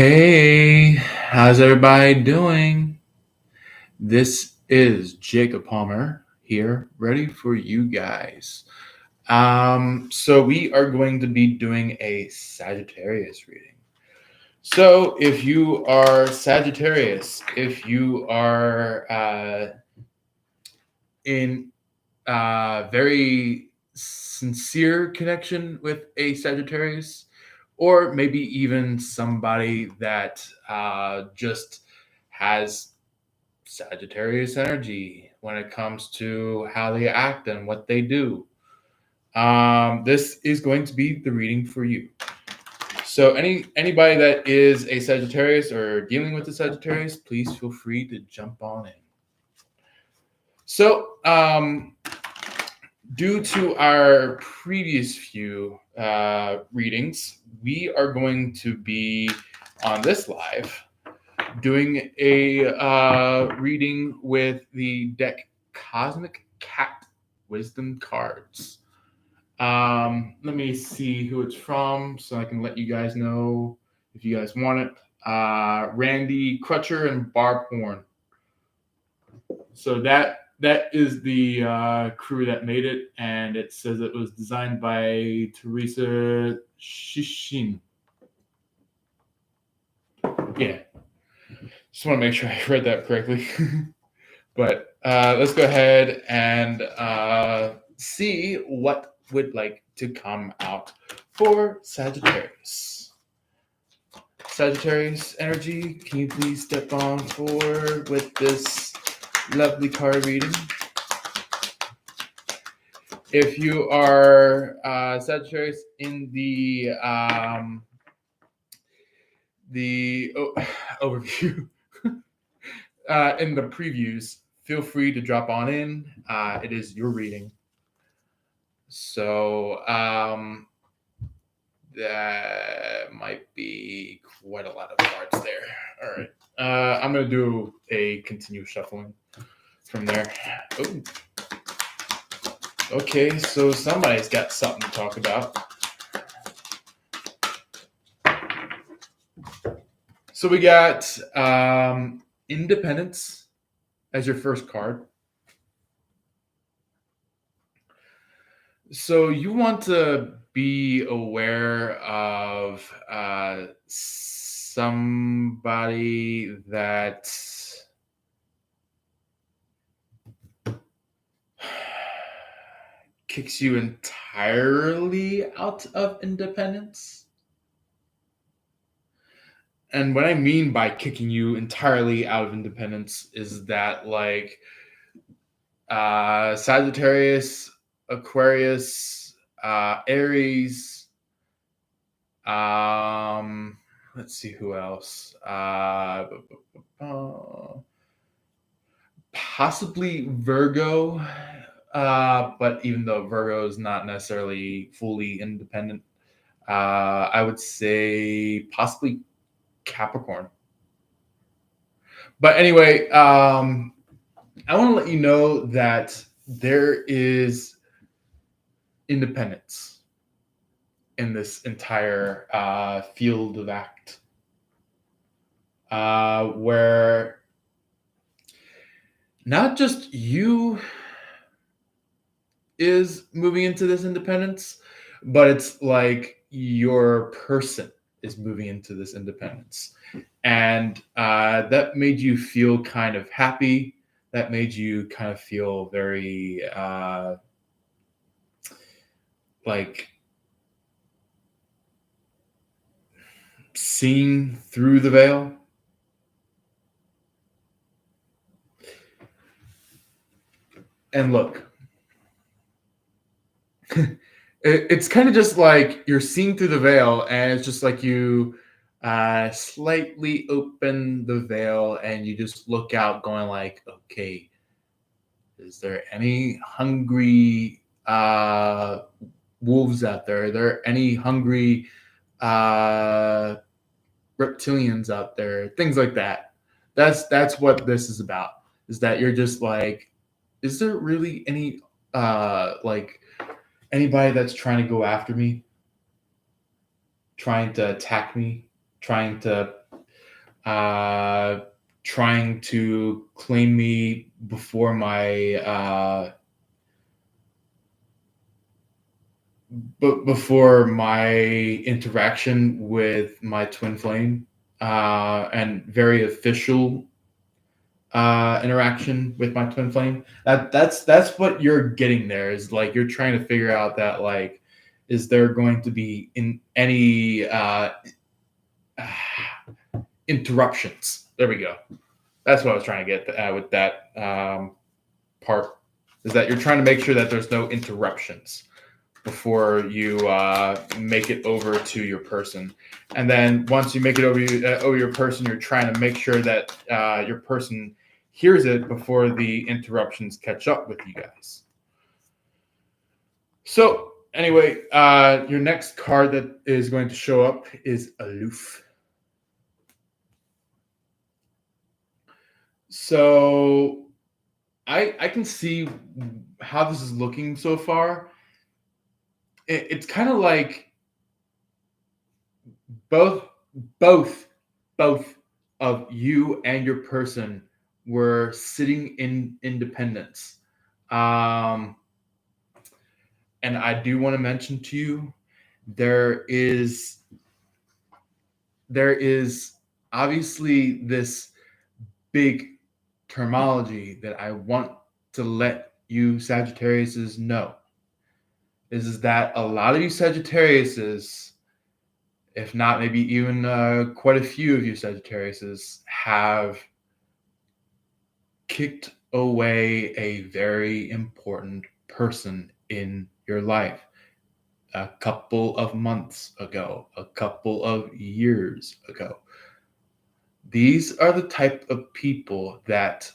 Hey, how's everybody doing? This is Jacob Palmer here, ready for you guys. So we are going to be doing a Sagittarius reading. So if you are Sagittarius, if you are in very sincere connection with a Sagittarius, or maybe even somebody that just has Sagittarius energy when it comes to how they act and what they do. This is going to be the reading for you. So anybody that is a Sagittarius or dealing with a Sagittarius, please feel free to jump on in. So due to our previous few readings, we are going to be on this live doing a reading with the deck Cosmic Cat Wisdom cards. Let me see who it's from so I can let you guys know if you guys want it. Randy Crutcher and Barb Horn. So that is the crew that made it, and it says it was designed by Teresa Shishin. Yeah, just want to make sure I read that correctly. But let's go ahead and see what would like to come out for Sagittarius. Sagittarius energy, can you please step on forward with this lovely card reading? If you are Sagittarius in the overview, in the previews, feel free to drop on in. It is your reading. So that might be quite a lot of cards there. All right. I'm going to do a continuous shuffling from there. Oh. Okay, so somebody's got something to talk about. So we got Independence as your first card. So you want to be aware of somebody that kicks you entirely out of independence. And what I mean by kicking you entirely out of independence is that, like, Sagittarius, Aquarius, Aries, let's see who else. Possibly Virgo, but even though Virgo is not necessarily fully independent, I would say possibly Capricorn. But anyway, I want to let you know that there is independence in this entire field of act, where not just you is moving into this independence, but it's like your person is moving into this independence. And that made you feel kind of happy. That made you kind of feel very like seeing through the veil. And look, it's kind of just like you're seeing through the veil, and it's just like you slightly open the veil and you just look out going like, okay, is there any hungry wolves out there? Are there any hungry reptilians out there? Things like that. That's what this is about, is that you're just like, is there really any like anybody that's trying to go after me, trying to attack me, trying to trying to claim me before my before my interaction with my twin flame, and very official interaction with my twin flame. That's what you're getting there, is like you're trying to figure out that, like, is there going to be in any interruptions? There we go. That's what I was trying to get with that part, is that you're trying to make sure that there's no interruptions before you make it over to your person. And then once you make it over your person, you're trying to make sure that your person hears it before the interruptions catch up with you guys. So anyway, your next card that is going to show up is aloof. So I can see how this is looking so far. It's kind of like both of you and your person were sitting in independence. And I do want to mention to you, there is obviously this big terminology that I want to let you Sagittariuses know, is that a lot of you Sagittariuses, if not maybe even quite a few of you Sagittariuses, have kicked away a very important person in your life a couple of months ago, a couple of years ago. These are the type of people that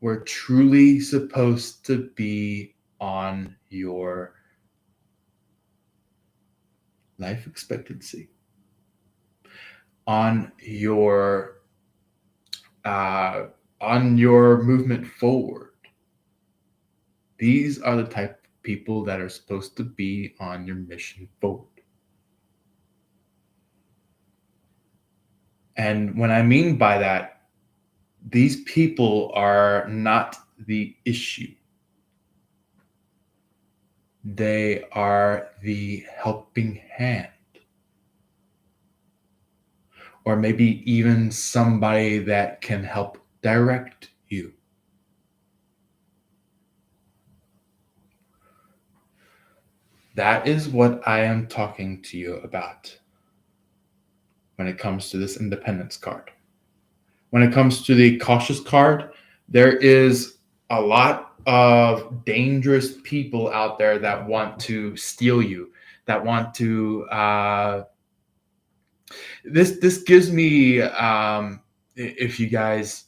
were truly supposed to be on your life expectancy, on your movement forward. These are the type of people that are supposed to be on your mission forward. And when I mean by that, these people are not the issue. They are the helping hand. Or maybe even somebody that can help direct you. That is what I am talking to you about when it comes to this independence card. When it comes to the cautious card, there is a lot of dangerous people out there that want to steal you, that want to this gives me if you guys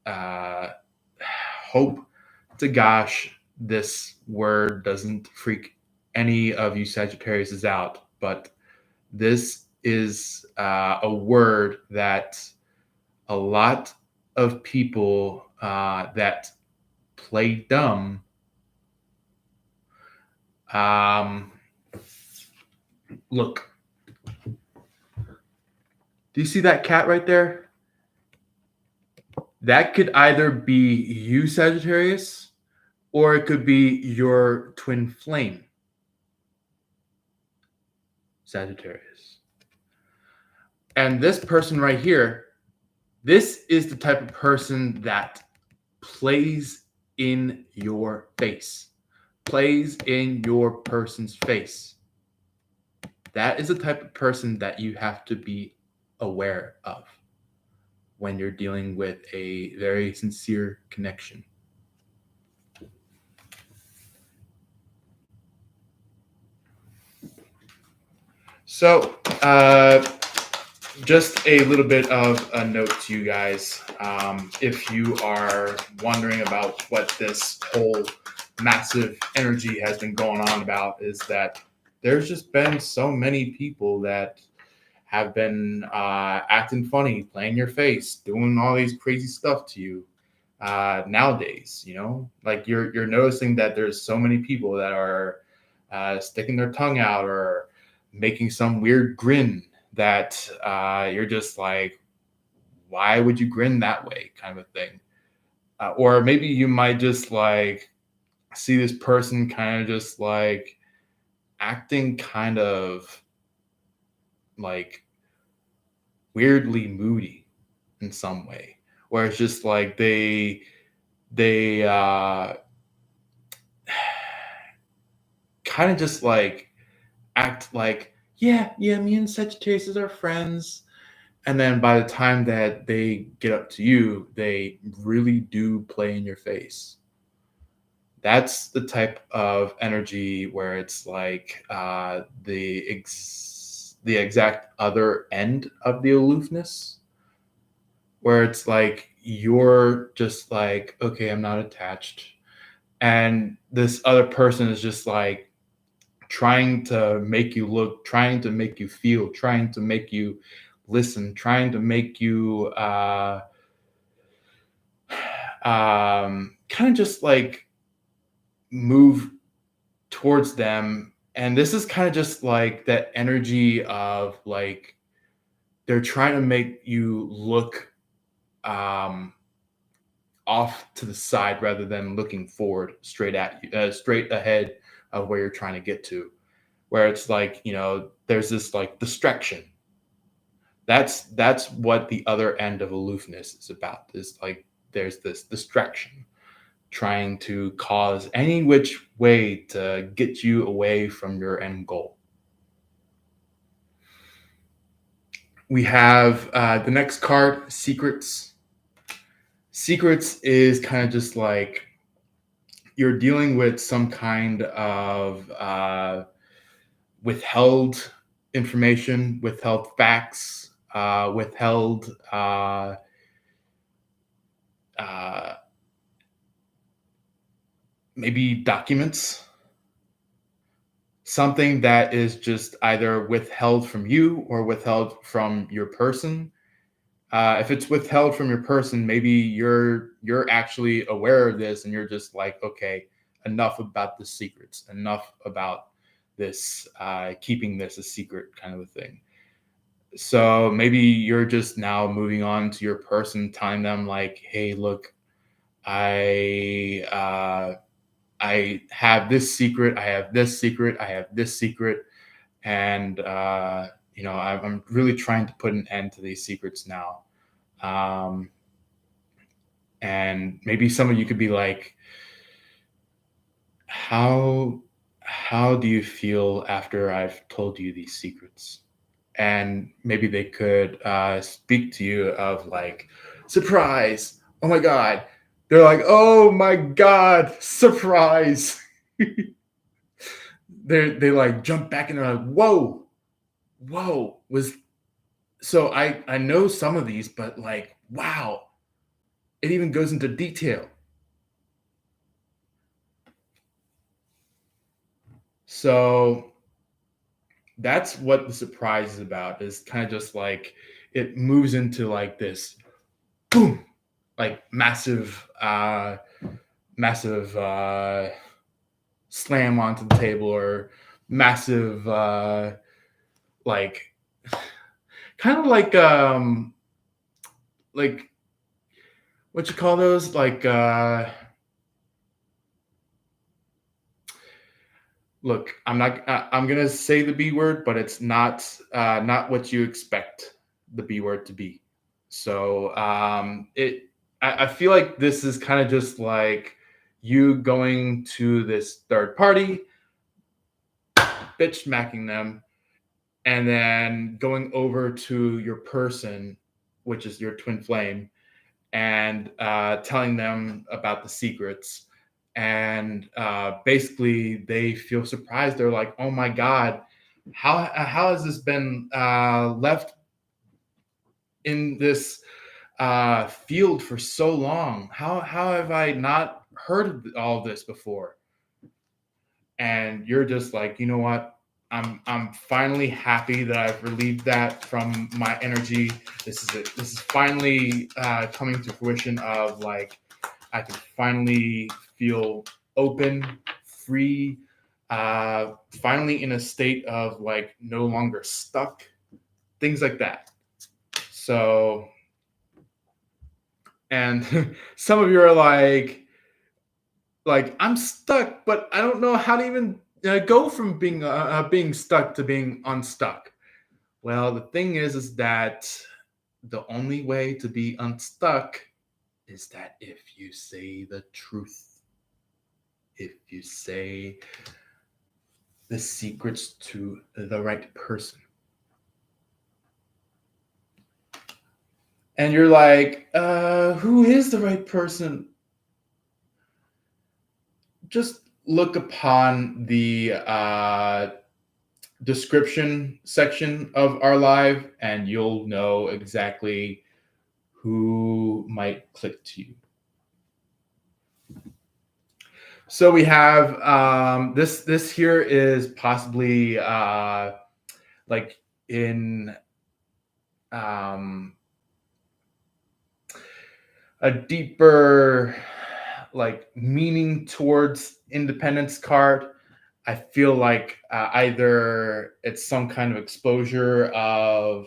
hope to gosh this word doesn't freak any of you Sagittarius out, but this is a word that a lot of people that play dumb look. Do you see that cat right there? That could either be you, Sagittarius, or it could be your twin flame, Sagittarius. And this person right here, this is the type of person that plays in your face, plays in your person's face. That is the type of person that you have to be aware of when you're dealing with a very sincere connection. So, just a little bit of a note to you guys. If you are wondering about what this whole massive energy has been going on about, is that there's just been so many people that have been acting funny, playing your face, doing all these crazy stuff to you nowadays. You know, like you're noticing that there's so many people that are sticking their tongue out or making some weird grin that you're just like, why would you grin that way, kind of a thing. Or maybe you might just like see this person kind of just like acting kind of like weirdly moody in some way, where it's just like they kind of just like act like, yeah, me and Sagittarius are friends. And then by the time that they get up to you, they really do play in your face. That's the type of energy where it's like the exact other end of the aloofness, where it's like you're just like, okay, I'm not attached, and this other person is just like trying to make you look, trying to make you feel, trying to make you listen, trying to make you kind of just like move towards them. And this is kind of just like that energy of like they're trying to make you look off to the side rather than looking forward straight at you, straight ahead of where you're trying to get to, where it's like, you know, there's this like distraction. That's what the other end of aloofness is about. Is like there's this distraction trying to cause any which way to get you away from your end goal. We have the next card, Secrets. Secrets is kind of just like you're dealing with some kind of withheld information, withheld facts, withheld maybe documents, something that is just either withheld from you or withheld from your person. If it's withheld from your person, maybe you're actually aware of this and you're just like, okay, enough about the secrets, enough about this, keeping this a secret, kind of a thing. So maybe you're just now moving on to your person, telling them like, hey, look, I have this secret, I have this secret, I have this secret, and you know, I'm really trying to put an end to these secrets now. And maybe some of you could be like, how do you feel after I've told you these secrets? And maybe they could speak to you of like, surprise, oh my god. They're like, oh my god, surprise. They like jump back and they're like, whoa, was so I know some of these, but like, wow, it even goes into detail. So that's what the surprise is about, is kind of just like it moves into like this boom, like massive slam onto the table, or massive like kind of like what you call those, like look, I'm gonna say the B word, but it's not what you expect the B word to be. So I feel like this is kind of just like you going to this third party, bitch smacking them, and then going over to your person, which is your twin flame, and telling them about the secrets. And basically, they feel surprised. They're like, "Oh my god, how has this been left in this field for so long? How have I not heard of all this before?" And you're just like, you know what? I'm finally happy that I've relieved that from my energy. This is it. This is finally coming to fruition of like I can finally feel open, free, finally in a state of like no longer stuck, things like that. So And some of you are like I'm stuck, but I don't know how to even go from being stuck to being unstuck. Well, the thing is that the only way to be unstuck is that if you say the truth, if you say the secrets to the right person. And you're like, who is the right person? Just look upon the description section of our live, and you'll know exactly who might click to you. So we have this here is possibly like in a deeper like meaning towards independence card. I feel like either it's some kind of exposure of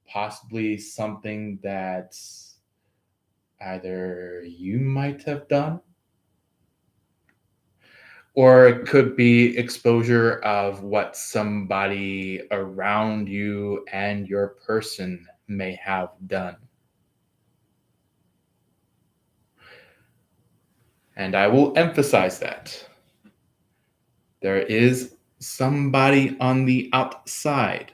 possibly something that either you might have done, or it could be exposure of what somebody around you and your person may have done. And I will emphasize that there is somebody on the outside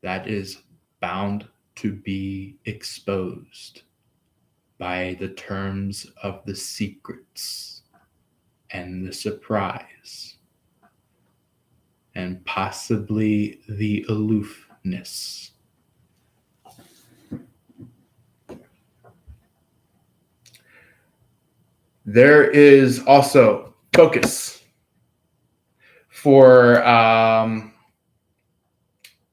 that is bound to be exposed by the terms of the secrets and the surprise and possibly the aloofness. There is also focus for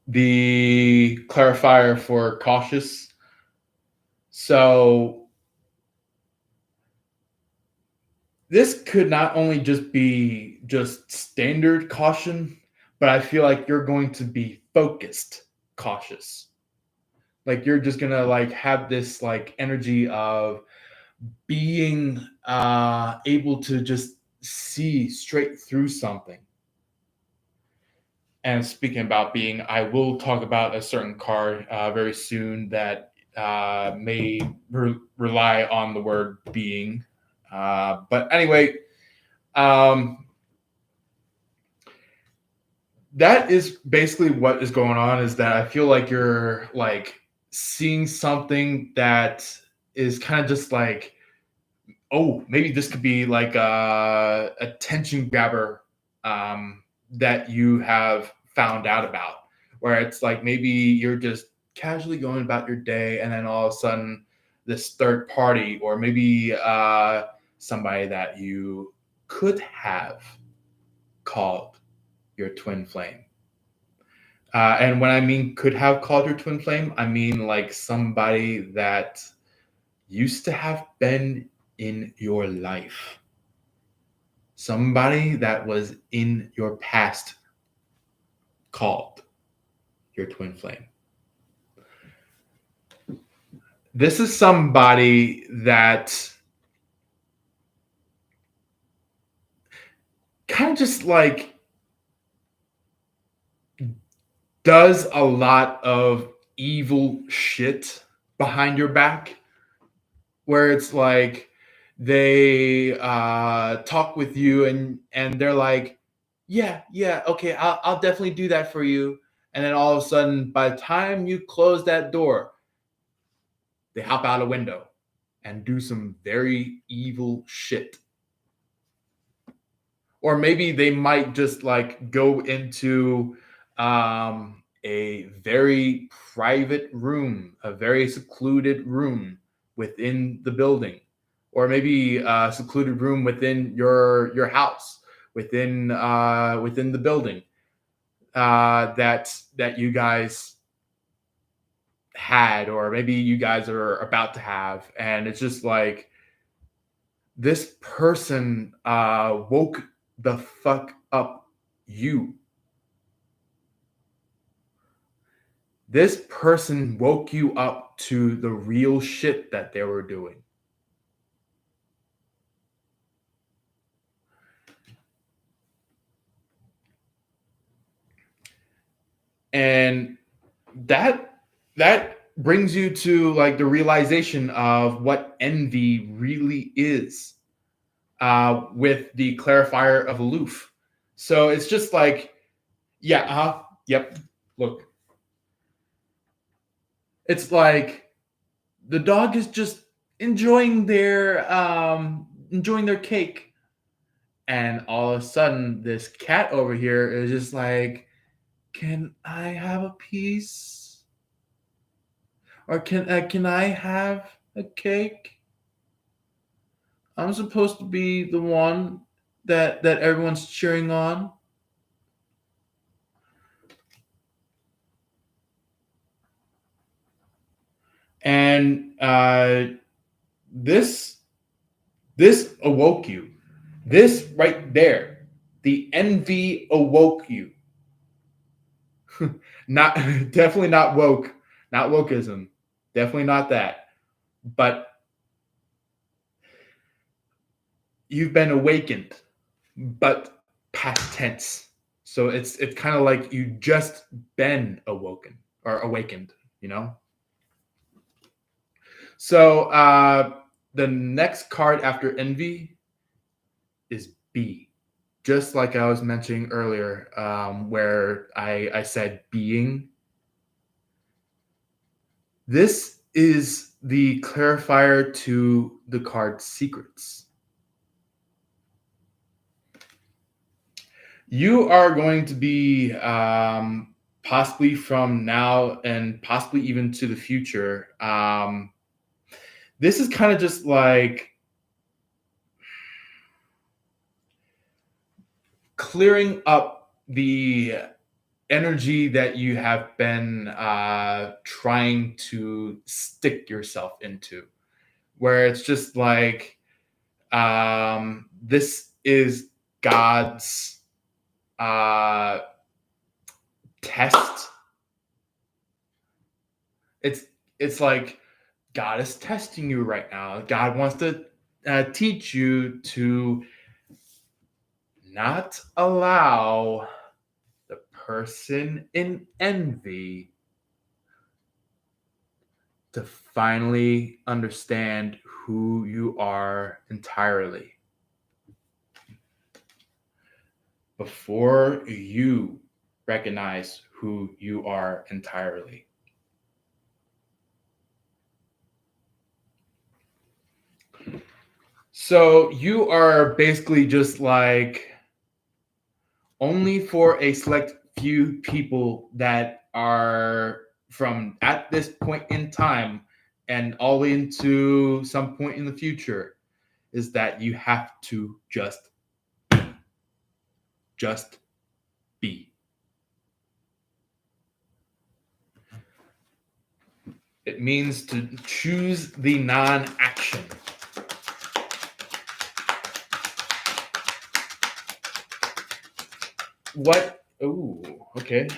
the clarifier for cautious. So this could not only just be just standard caution, but I feel like you're going to be focused cautious. Like you're just gonna like have this like energy of being able to just see straight through something. And speaking about being, I will talk about a certain card very soon that may rely on the word being. But anyway, that is basically what is going on, is that I feel like you're like seeing something that is kind of just like, oh, maybe this could be like a attention grabber that you have found out about, where it's like maybe you're just casually going about your day, and then all of a sudden this third party, or maybe somebody that you could have called your twin flame. And when I mean could have called your twin flame, I mean like somebody that used to have been in your life. Somebody that was in your past called your twin flame. This is somebody that kind of just like does a lot of evil shit behind your back, where it's like they talk with you and they're like, yeah, okay, I'll definitely do that for you. And then all of a sudden, by the time you close that door, they hop out a window and do some very evil shit. Or maybe they might just like go into a very private room, a very secluded room within the building, or maybe a secluded room within your house, within the building that you guys had, or maybe you guys are about to have, and it's just like this person woke the fuck up you. this person woke you up to the real shit that they were doing. And that brings you to like the realization of what envy really is, with the clarifier of aloof. So it's just like, yeah, yep. Look, it's like the dog is just enjoying their cake, and all of a sudden this cat over here is just like, can I have a piece? Or can I have a cake? I'm supposed to be the one that everyone's cheering on. And this awoke you. This right there, the envy awoke you. Not definitely not woke, not wokeism. Definitely not that. But you've been awakened, but past tense. So it's kind of like you just been awoken or awakened, you know? So the next card after envy is B. Just like I was mentioning earlier, where I said being. This is the clarifier to the card secrets. You are going to be possibly from now and possibly even to the future. This is kind of just like clearing up the energy that you have been trying to stick yourself into, where it's just like, this is God's test. It's like God is testing you right now. God wants to teach you to not allow the person in envy to finally understand who you are entirely. Before you recognize who you are entirely. So you are basically just like only for a select few people that are from at this point in time and all the way into some point in the future, is that you have to just be. It means to choose the non-action. What? Oh, okay.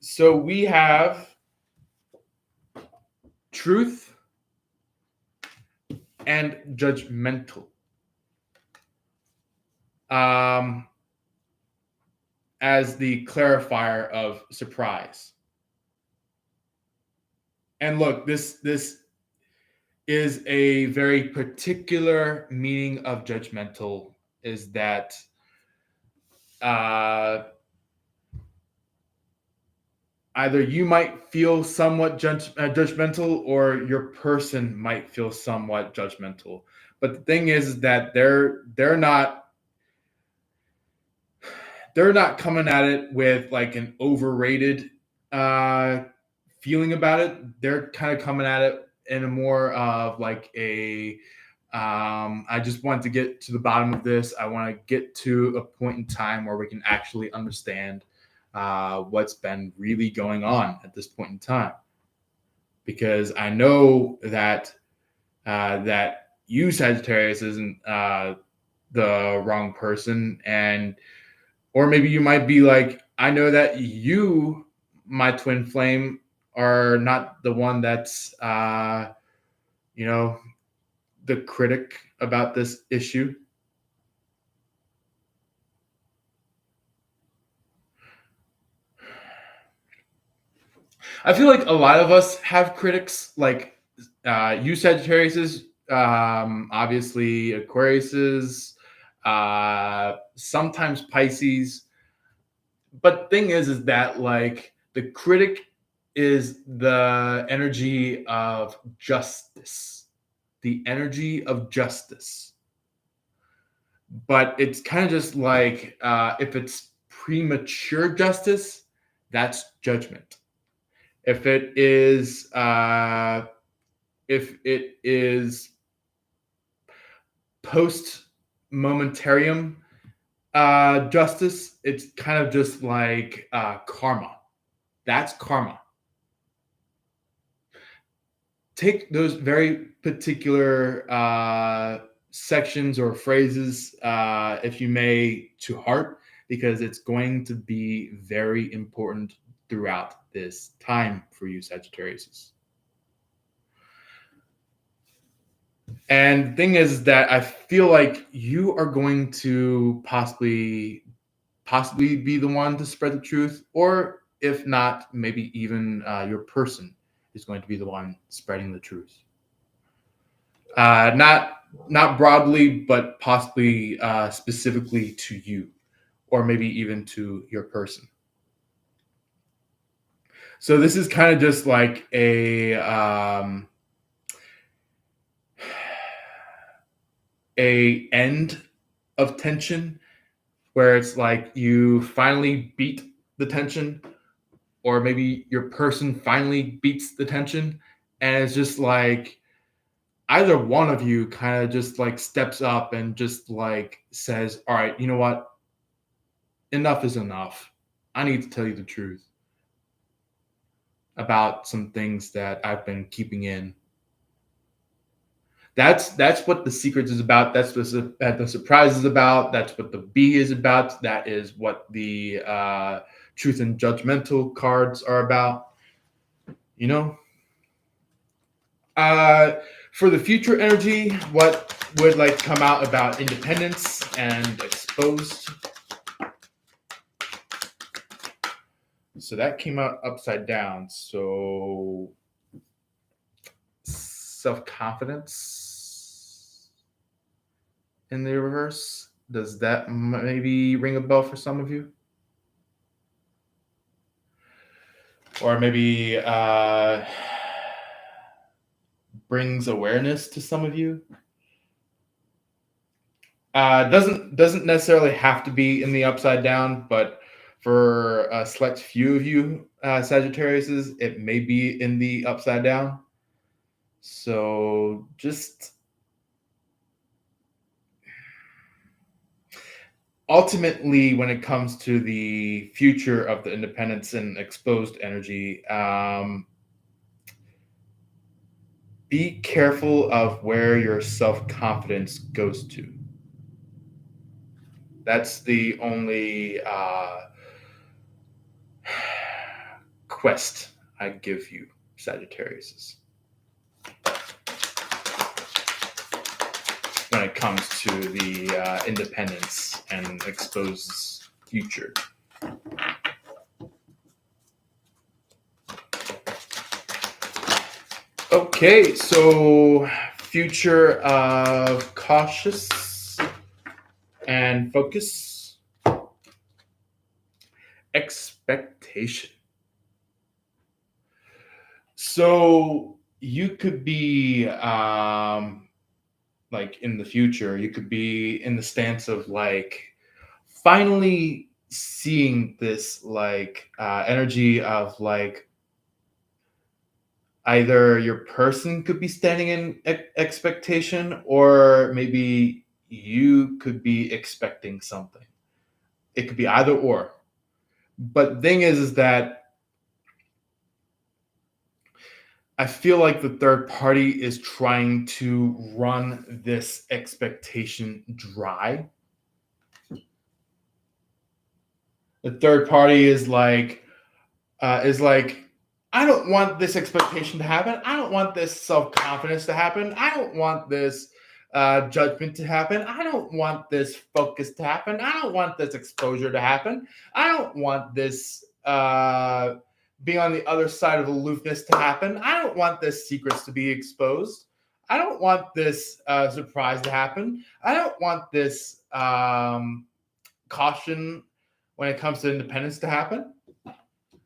So we have truth and judgmental. As the clarifier of surprise. And look, this is a very particular meaning of judgmental, is that either you might feel somewhat judgmental, or your person might feel somewhat judgmental. But the thing is that they're not coming at it with like an overrated feeling about it. They're kind of coming at it in a more of like a I just want to get to the bottom of this. I want to get to a point in time where we can actually understand what's been really going on at this point in time. Because I know that that you, Sagittarius, isn't the wrong person, or maybe you might be like, I know that you my twin flame are not the one that's, you know, the critic about this issue. I feel like a lot of us have critics, like you Sagittarius, obviously Aquarius, sometimes Pisces. But thing is that like the critic is the energy of justice, the energy of justice. But it's kind of just like if it's premature justice, that's judgment. If it is post momentarium justice, it's kind of just like karma. That's karma. Take those very particular sections or phrases, if you may, to heart, because it's going to be very important throughout this time for you Sagittarius. And the thing is that I feel like you are going to possibly be the one to spread the truth, or if not, maybe even your person is going to be the one spreading the truth. Not broadly, but possibly specifically to you, or maybe even to your person. So this is kind of just like a end of tension, where it's like you finally beat the tension, or maybe your person finally beats the tension, and it's just like either one of you kind of just like steps up and just like says, all right, you know what? Enough is enough. I need to tell you the truth about some things that I've been keeping in. That's what the secrets is about. That's what the surprise is about. That's what the B is about. That is what the truth and judgmental cards are about. You know, for the future energy, what would like to come out about independence and exposed? So that came out upside down. So self-confidence in the reverse. Does that maybe ring a bell for some of you? Or maybe brings awareness to some of you? Doesn't necessarily have to be in the upside down, but for a select few of you Sagittarius, it may be in the upside down. So just ultimately, when it comes to the future of the independence and exposed energy, be careful of where your self-confidence goes to. That's the only quest I give you, Sagittarius, when it comes to the independence and exposed future. Okay, so future of cautious and focus. Expectation. So you could be like in the future, you could be in the stance of like finally seeing this like energy of like either your person could be standing in expectation, or maybe you could be expecting something. It could be either or. But the thing is that I feel like the third party is trying to run this expectation dry. The third party is like, is like, I don't want this expectation to happen. I don't want this self-confidence to happen. I don't want this judgment to happen. I don't want this focus to happen. I don't want this exposure to happen. I don't want this being on the other side of aloofness to happen. I don't want this secrets to be exposed. I don't want this surprise to happen. I don't want this caution when it comes to independence to happen.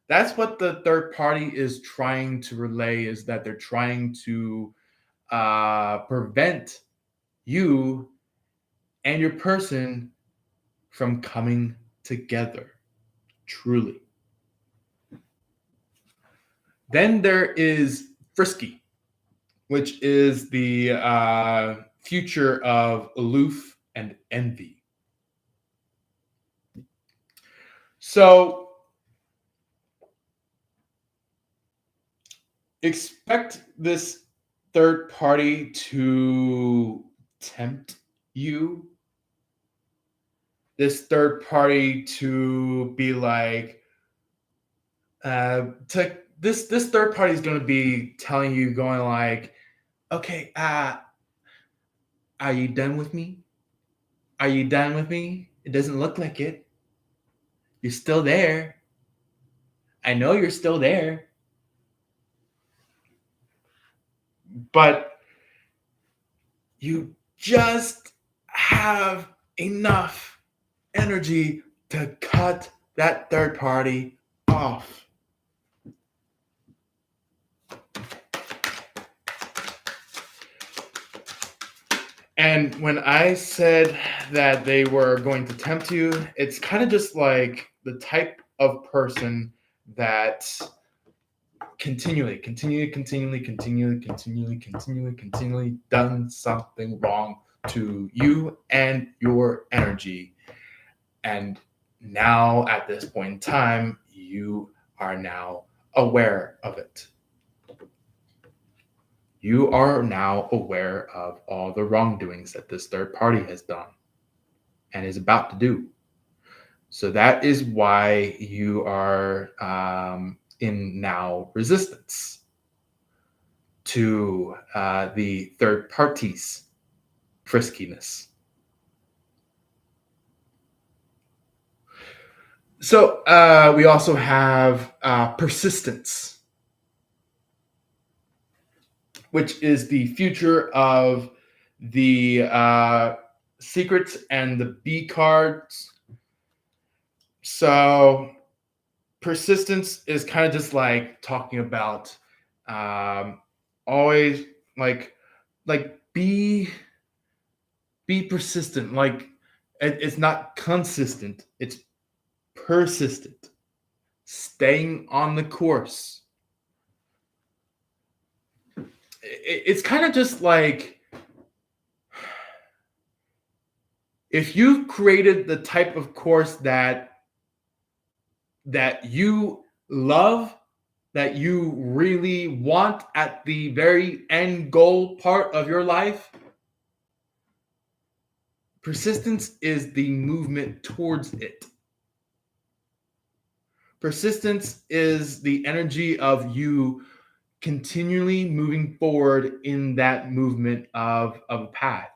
That's what the third party is trying to relay, is that they're trying to prevent you and your person from coming together truly. Then there is frisky, which is the future of aloof and envy. So expect this third party to tempt you. This third party to be like, this third party is going to be telling you, going like, okay, are you done with me? Are you done with me? It doesn't look like it. You're still there. I know you're still there. But you just have enough energy to cut that third party off. And when I said that they were going to tempt you, it's kind of just like the type of person that continually done something wrong to you and your energy. And now at this point in time, you are now aware of it. You are now aware of all the wrongdoings that this third party has done and is about to do. So that is why you are in now resistance to the third party's friskiness. So we also have persistence, which is the future of the secrets and the B cards. So persistence is kind of just like talking about always like be persistent. Like it's not consistent, it's persistent, staying on the course. It's kind of just like, if you've created the type of course that you love, that you really want at the very end goal part of your life, persistence is the movement towards it. Persistence is the energy of you continually moving forward in that movement of a path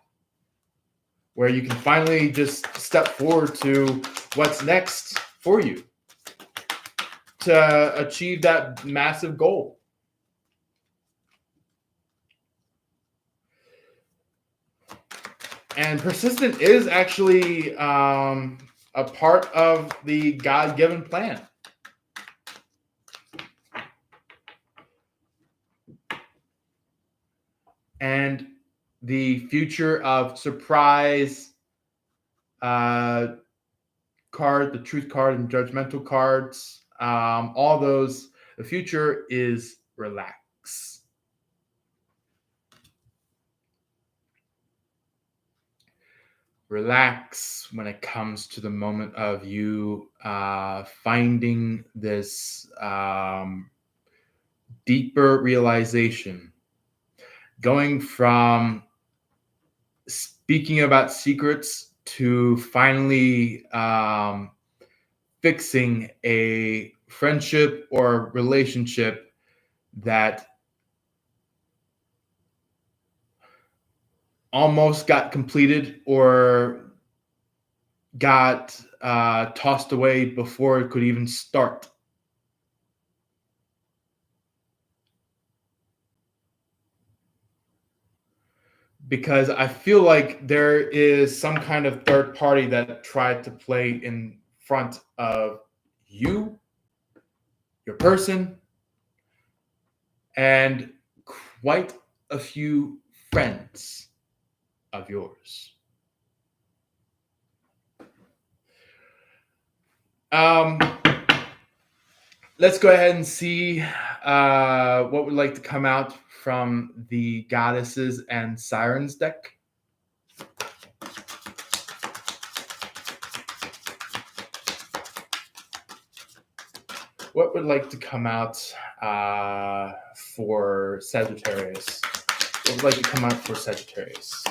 where you can finally just step forward to what's next for you to achieve that massive goal. And persistent is actually a part of the God-given plan. And the future of surprise card, the truth card, and judgmental cards, all those, the future is relax. Relax when it comes to the moment of you finding this deeper realization, going from speaking about secrets to finally fixing a friendship or relationship that almost got completed or got tossed away before it could even start. Because I feel like there is some kind of third party that tried to play in front of you, your person, and quite a few friends of yours. Um, let's go ahead and see what would like to come out from the Goddesses and Sirens deck. What would like to come out for Sagittarius? What would like to come out for Sagittarius?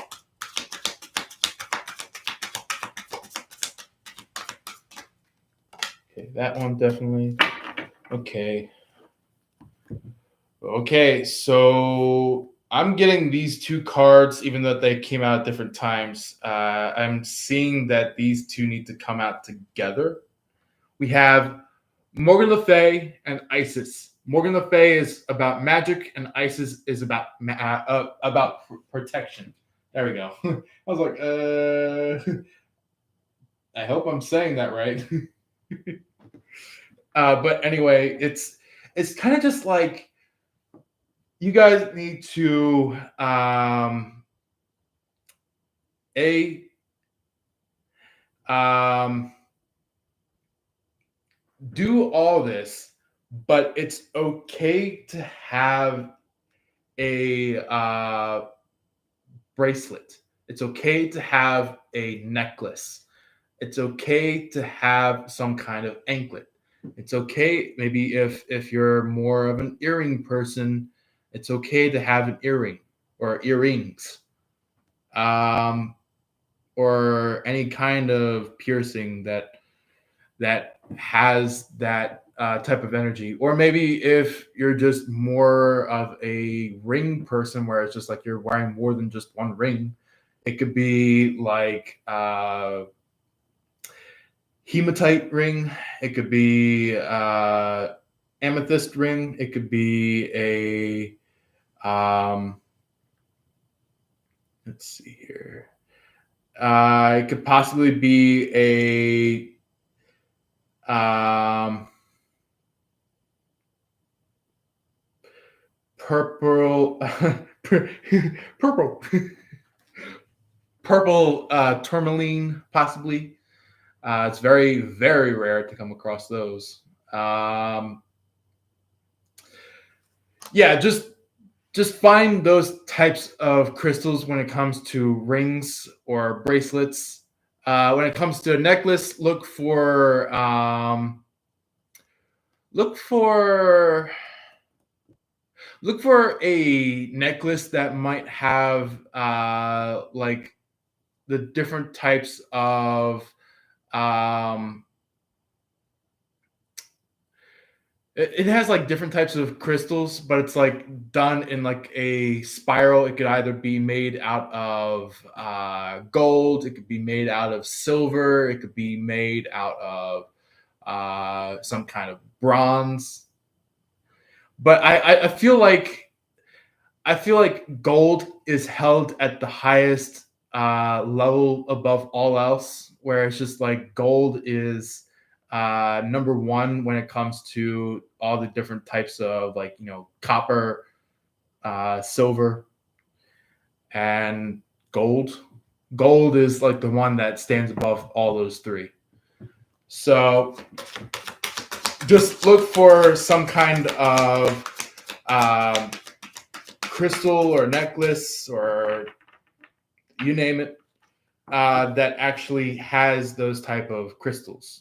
Okay, that one definitely. Okay. Okay, so I'm getting these two cards, even though they came out at different times. I'm seeing that these two need to come out together. We have Morgan Le Fay and Isis. Morgan Le Fay is about magic, and Isis is about protection. There we go. I was like, I hope I'm saying that right. But anyway, it's kind of just like you guys need to do all this, but it's okay to have a bracelet. It's okay to have a necklace. It's okay to have some kind of anklet. It's okay, maybe if you're more of an earring person, it's okay to have an earring or earrings, or any kind of piercing that has that type of energy. Or maybe if you're just more of a ring person, where it's just like you're wearing more than just one ring, it could be like hematite ring, it could be amethyst ring, it could be a let's see here, it could possibly be a purple purple tourmaline, possibly. It's very, very rare to come across those. Yeah, just find those types of crystals when it comes to rings or bracelets. When it comes to a necklace, look for look for look for a necklace that might have like the different types of it has like different types of crystals, but it's like done in like a spiral. It could either be made out of gold, it could be made out of silver, it could be made out of some kind of bronze. But I feel like gold is held at the highest level above all else, where it's just like gold is number one when it comes to all the different types of, like, copper, silver, and gold. Gold is like the one that stands above all those three. So just look for some kind of crystal or necklace, or you name it, that actually has those type of crystals.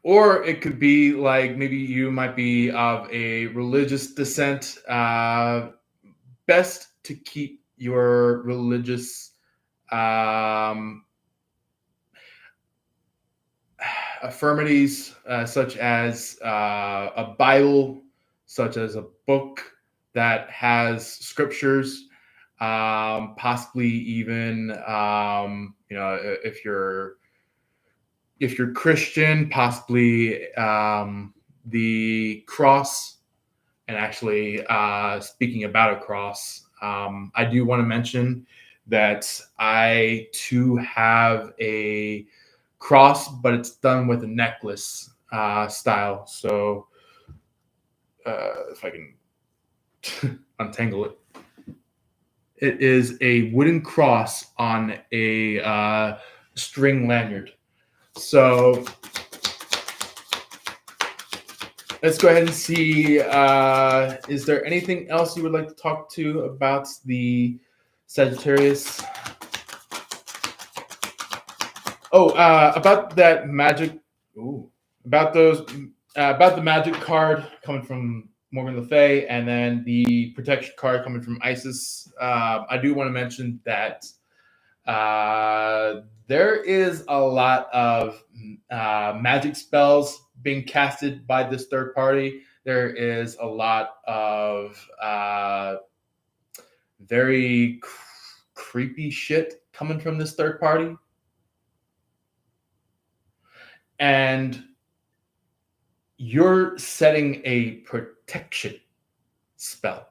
Or it could be like maybe you might be of a religious descent. Best to keep your religious affirmities such as a Bible, such as a book that has scriptures, possibly even if you're Christian, possibly the cross. And actually, speaking about a cross, I do want to mention that I too have a cross, but it's done with a necklace style. So if I can untangle it, it is a wooden cross on a string lanyard. So let's go ahead and see. Is there anything else you would like to talk to about the Sagittarius? Oh, about that magic. Ooh, about the magic card coming from Morgan Le Fay, and then the protection card coming from Isis. I do want to mention that there is a lot of magic spells being casted by this third party. There is a lot of very creepy shit coming from this third party. And you're setting a protection spell.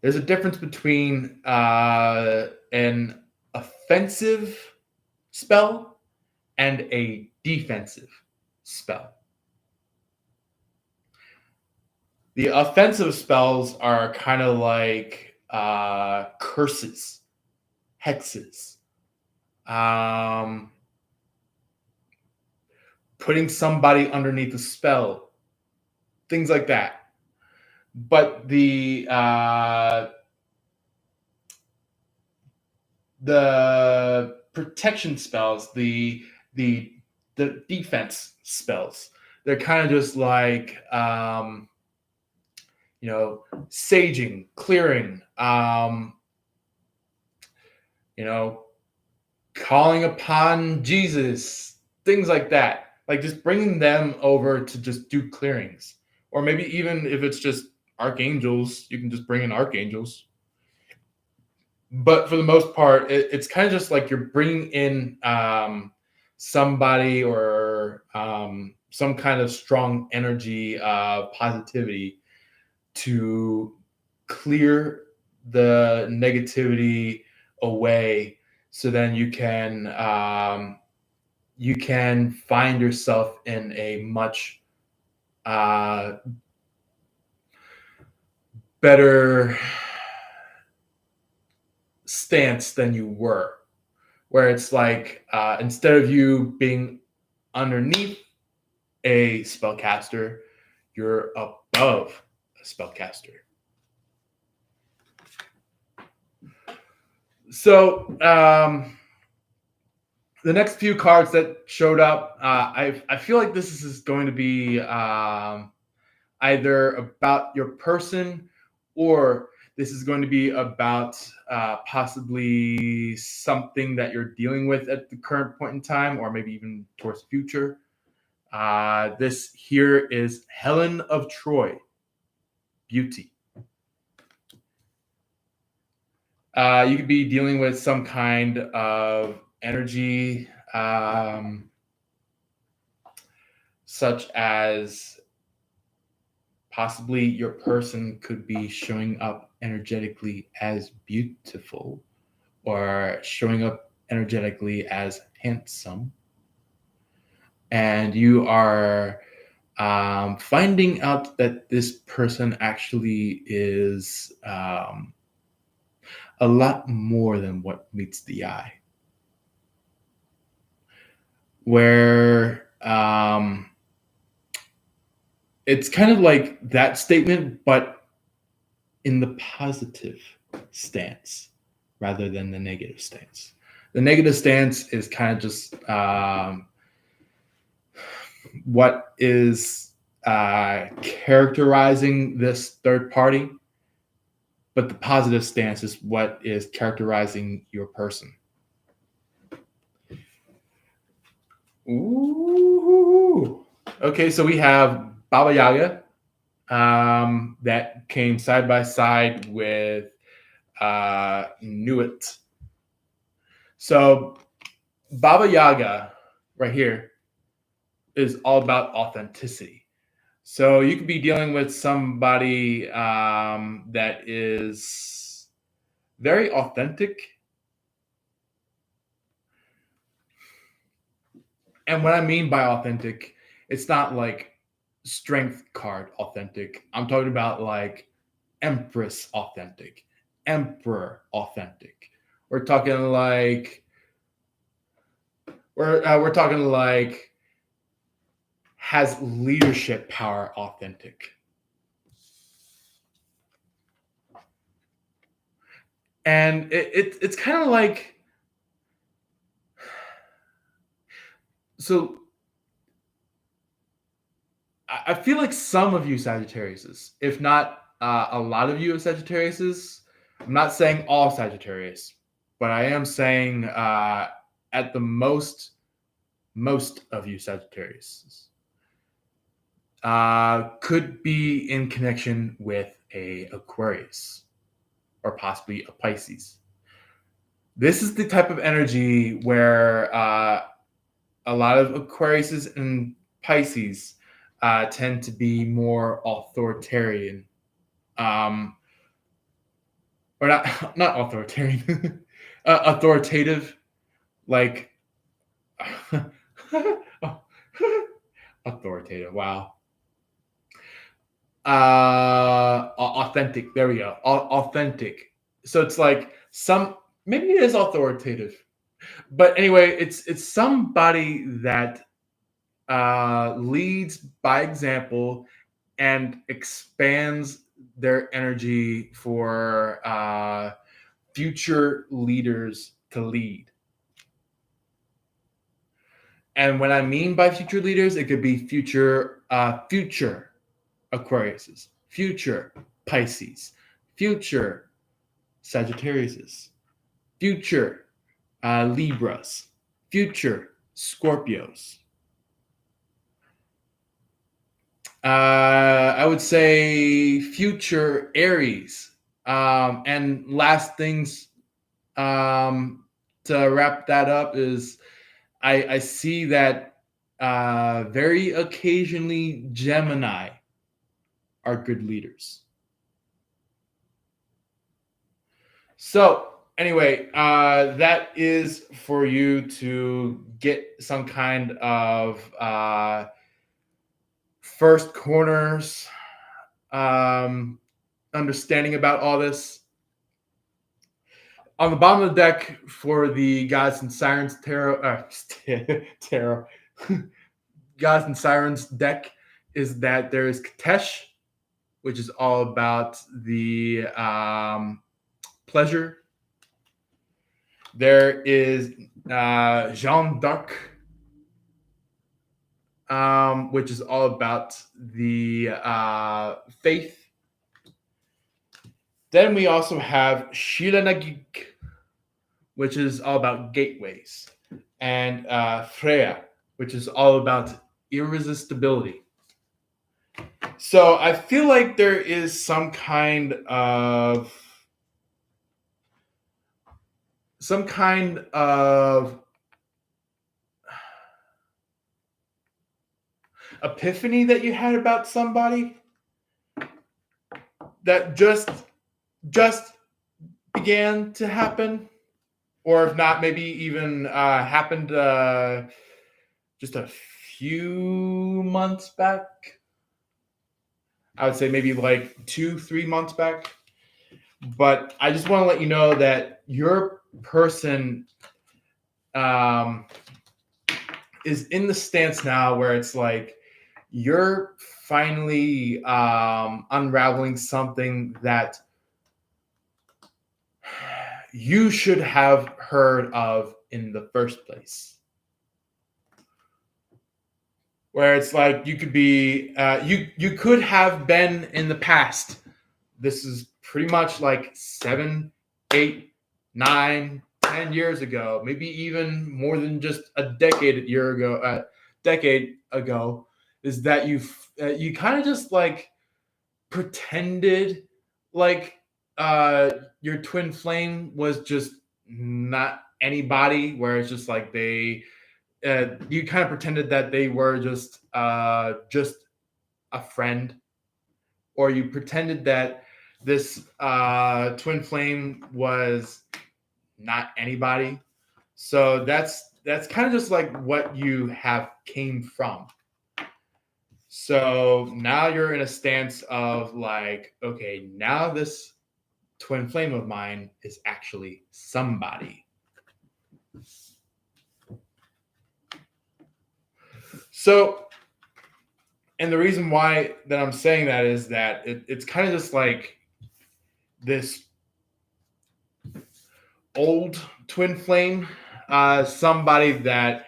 There's a difference between an offensive spell and a defensive spell. The offensive spells are kind of like curses, hexes, putting somebody underneath a spell, things like that. But the protection spells, the defense spells, they're kind of just like saging, clearing, calling upon Jesus, things like that. Like just bringing them over to just do clearings. Or maybe even if it's just archangels, you can just bring in archangels. But for the most part, it's kind of just like you're bringing in somebody or some kind of strong energy of positivity to clear the negativity away, so then you can find yourself in a much better stance than you were, where it's like instead of you being underneath a spellcaster, you're above a spellcaster. So the next few cards that showed up, I feel like this is going to be either about your person, or this is going to be about possibly something that you're dealing with at the current point in time, or maybe even towards the future. This here is Helen of Troy, beauty. You could be dealing with some kind of energy, such as possibly your person could be showing up energetically as beautiful, or showing up energetically as handsome. And you are finding out that this person actually is a lot more than what meets the eye. Where it's kind of like that statement, but in the positive stance rather than the negative stance. The negative stance is kind of just what is characterizing this third party, but the positive stance is what is characterizing your person. Ooh. Okay, so we have Baba Yaga that came side by side with Nuit. So Baba Yaga right here is all about authenticity. So you could be dealing with somebody that is very authentic. And what I mean by authentic, it's not like strength card authentic. I'm talking about like Empress authentic, Emperor authentic. We're talking like we're talking like has leadership power authentic. And it's kind of like, so I feel like some of you Sagittariuses, if not a lot of you Sagittariuses, I'm not saying all Sagittarius, but I am saying at the most of you Sagittarius could be in connection with a Aquarius or possibly a Pisces. This is the type of energy where a lot of Aquariuses and Pisces tend to be more authoritarian, or not authoritarian, authoritative, like authoritative. Wow. Authentic. There we go. Authentic. So it's like maybe it is authoritative, but anyway, it's somebody that leads by example and expands their energy for future leaders to lead. And when I mean by future leaders, it could be future Aquariuses, future Pisces, future Sagittariuses, future Libras, future Scorpios. I would say future Aries. And last things to wrap that up is I see that very occasionally Gemini are good leaders. So anyway, that is for you to get some kind of first corners understanding about all this. On the bottom of the deck for the Gods and Sirens tarot, tarot, Gods and Sirens deck is that there is Katesh, which is all about the pleasure. There is Jeanne d'Arc, which is all about the faith. Then we also have Shilanagik, which is all about gateways, and Freya, which is all about irresistibility. So I feel like there is some kind of epiphany that you had about somebody that just began to happen, or if not, maybe even happened just a few months back. I would say maybe like 2-3 months back. But I just want to let you know that your person is in the stance now where it's like you're finally unraveling something that you should have heard of in the first place. Where it's like you could be, you could have been in the past. This is pretty much like 7, 8, 9, 10 years ago, maybe even more than just a decade ago, is that you kind of just like pretended like your twin flame was just not anybody, where it's just like you kind of pretended that they were just a friend, or you pretended that this twin flame was not anybody. So that's kind of just like what you have came from. So now you're in a stance of like, okay, now this twin flame of mine is actually somebody. So, and the reason why that I'm saying that is that it's kind of just like this old twin flame, somebody that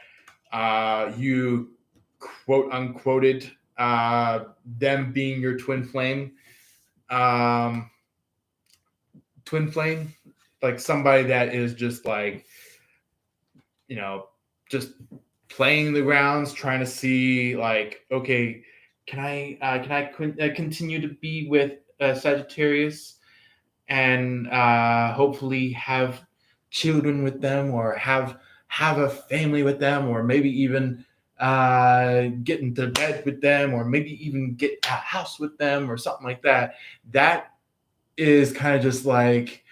you quote unquoted them being your twin flame, like somebody that is just like, just playing the grounds, trying to see like, okay, can I continue to be with Sagittarius and hopefully have children with them, or have a family with them, or maybe even get into bed with them, or maybe even get a house with them, or something like that. That is kind of just like,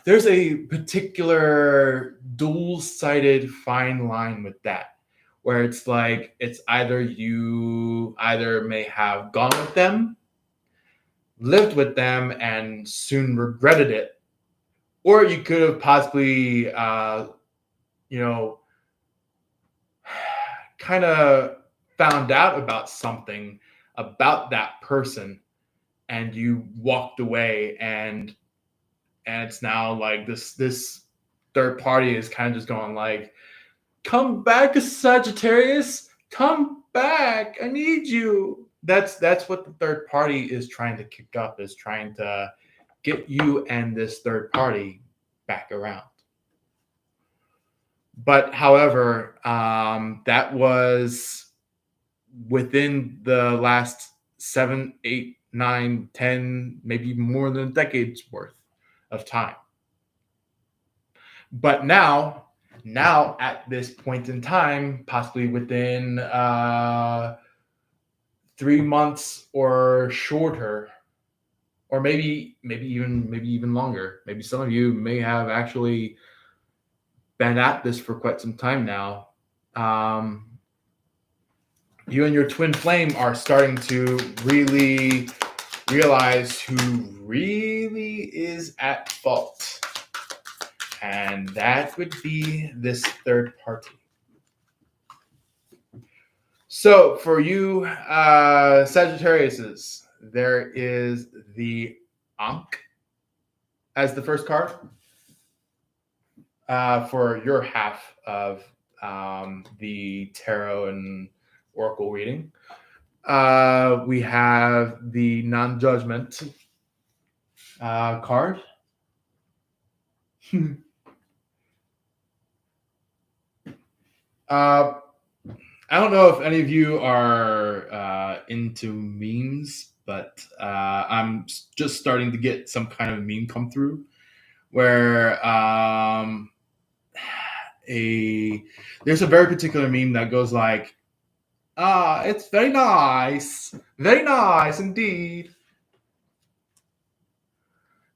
there's a particular dual-sided fine line with that, where it's like, it's either you may have gone with them, lived with them, and soon regretted it, or you could have possibly kind of found out about something about that person, and you walked away, and it's now like this third party is kind of just going like, come back, Sagittarius, come back, I need you. That's what the third party is trying to kick up, is trying to get you and this third party back around. But however, that was within the last 7, 8, 9, 10, maybe more than a decade's worth of time. But now at this point in time, possibly within 3 months or shorter, or maybe even longer. Maybe some of you may have actually been at this for quite some time now. You and your twin flame are starting to really realize who really is at fault. And that would be this third party. So for you, Sagittariuses, there is the Ankh as the first card for your half of the tarot and oracle reading. We have the non-judgment card. I don't know if any of you are into memes, but I'm just starting to get some kind of meme come through where there's a very particular meme that goes like, it's very nice indeed,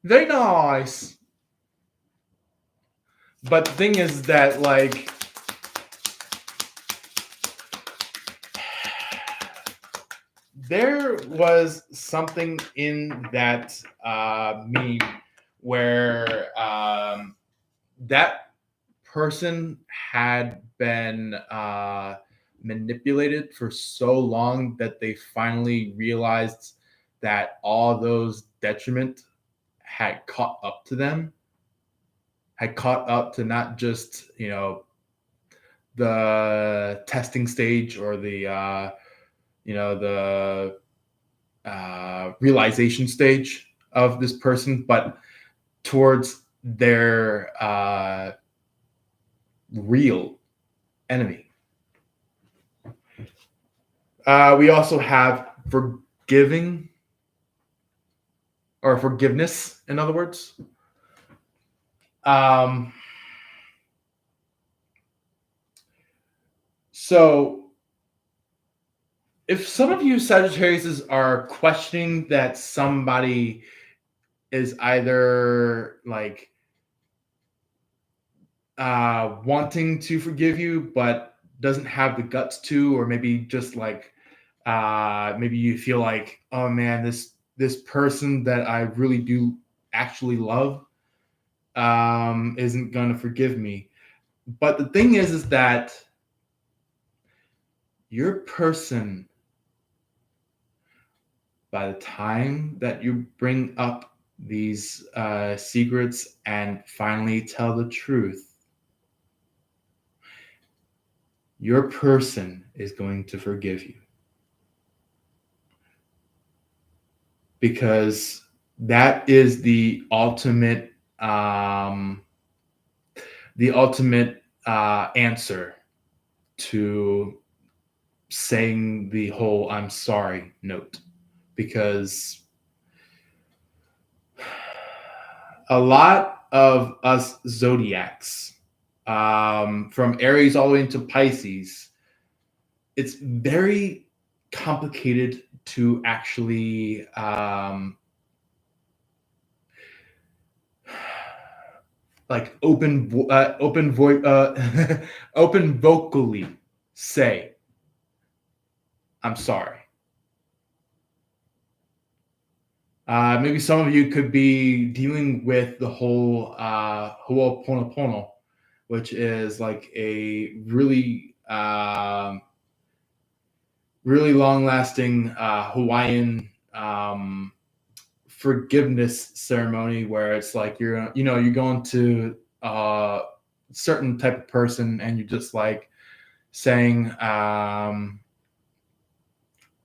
very nice. But the thing is that, like, there was something in that meme where that person had been manipulated for so long that they finally realized that all those detriment had caught up to them, had caught up to not just, the testing stage or the realization stage of this person, but towards their real enemy. We also have forgiving, or forgiveness, in other words. So if some of you Sagittarius are questioning that somebody is either like wanting to forgive you but doesn't have the guts to, or maybe just like maybe you feel like, oh man, this person that I really do actually love isn't gonna forgive me. But the thing is that your person, by the time that you bring up these secrets and finally tell the truth, your person is going to forgive you. Because that is the ultimate answer to saying the whole "I'm sorry" note. Because a lot of us zodiacs, from Aries all the way into Pisces, it's very complicated to actually like open vocally say I'm sorry. Maybe some of you could be dealing with the whole Ho'oponopono, which is like a really really long-lasting Hawaiian forgiveness ceremony where it's like you're going to a certain type of person and you're just like saying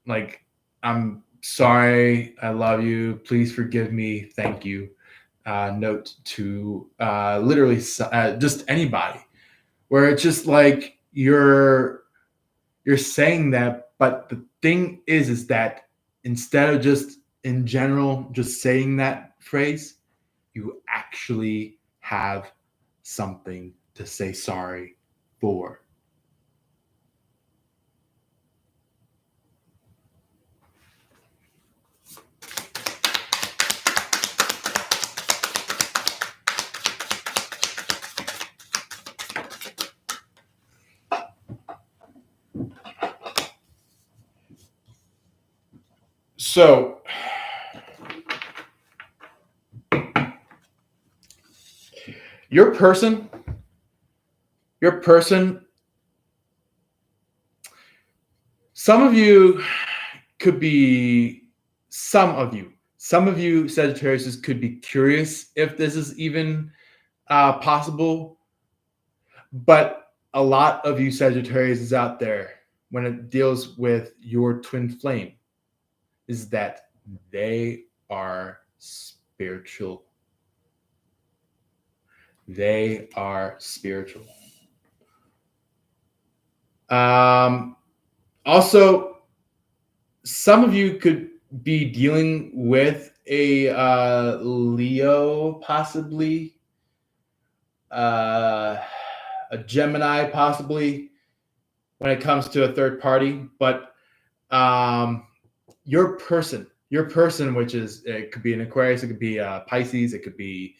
like, I'm sorry, I love you, please forgive me, thank you, note to literally just anybody, where it's just like you're saying that. But the thing is that instead of just in general just saying that phrase, you actually have something to say sorry for. So your person, some of you Sagittarius could be curious if this is even possible. But a lot of you Sagittarius is out there, when it deals with your twin flame, is that they are spiritual. They are spiritual. Also, some of you could be dealing with a Leo, possibly a Gemini, possibly, when it comes to a third party. But your person, which is, it could be an Aquarius, it could be Pisces, it could be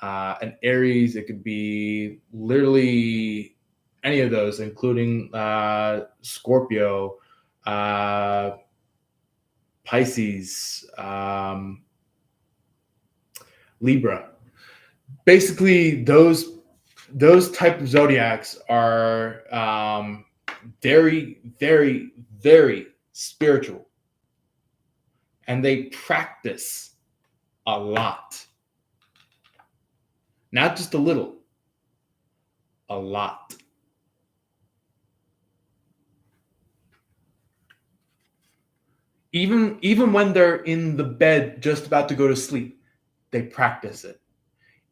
an Aries, it could be literally any of those, including Scorpio, Pisces, Libra. Basically, those type of zodiacs are very, very, very spiritual, and they practice a lot. Not just a little, a lot. Even when they're in the bed just about to go to sleep, they practice it.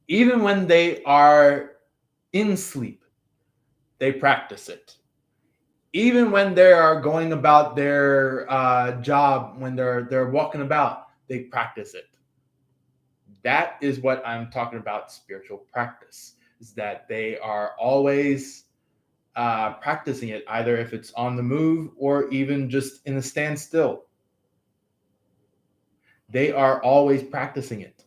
Even when they are in sleep, they practice it. Even when they are going about their job, when they're walking about, they practice it. That is what I'm talking about. Spiritual practice is that they are always practicing it, either if it's on the move or even just in a standstill. They are always practicing it.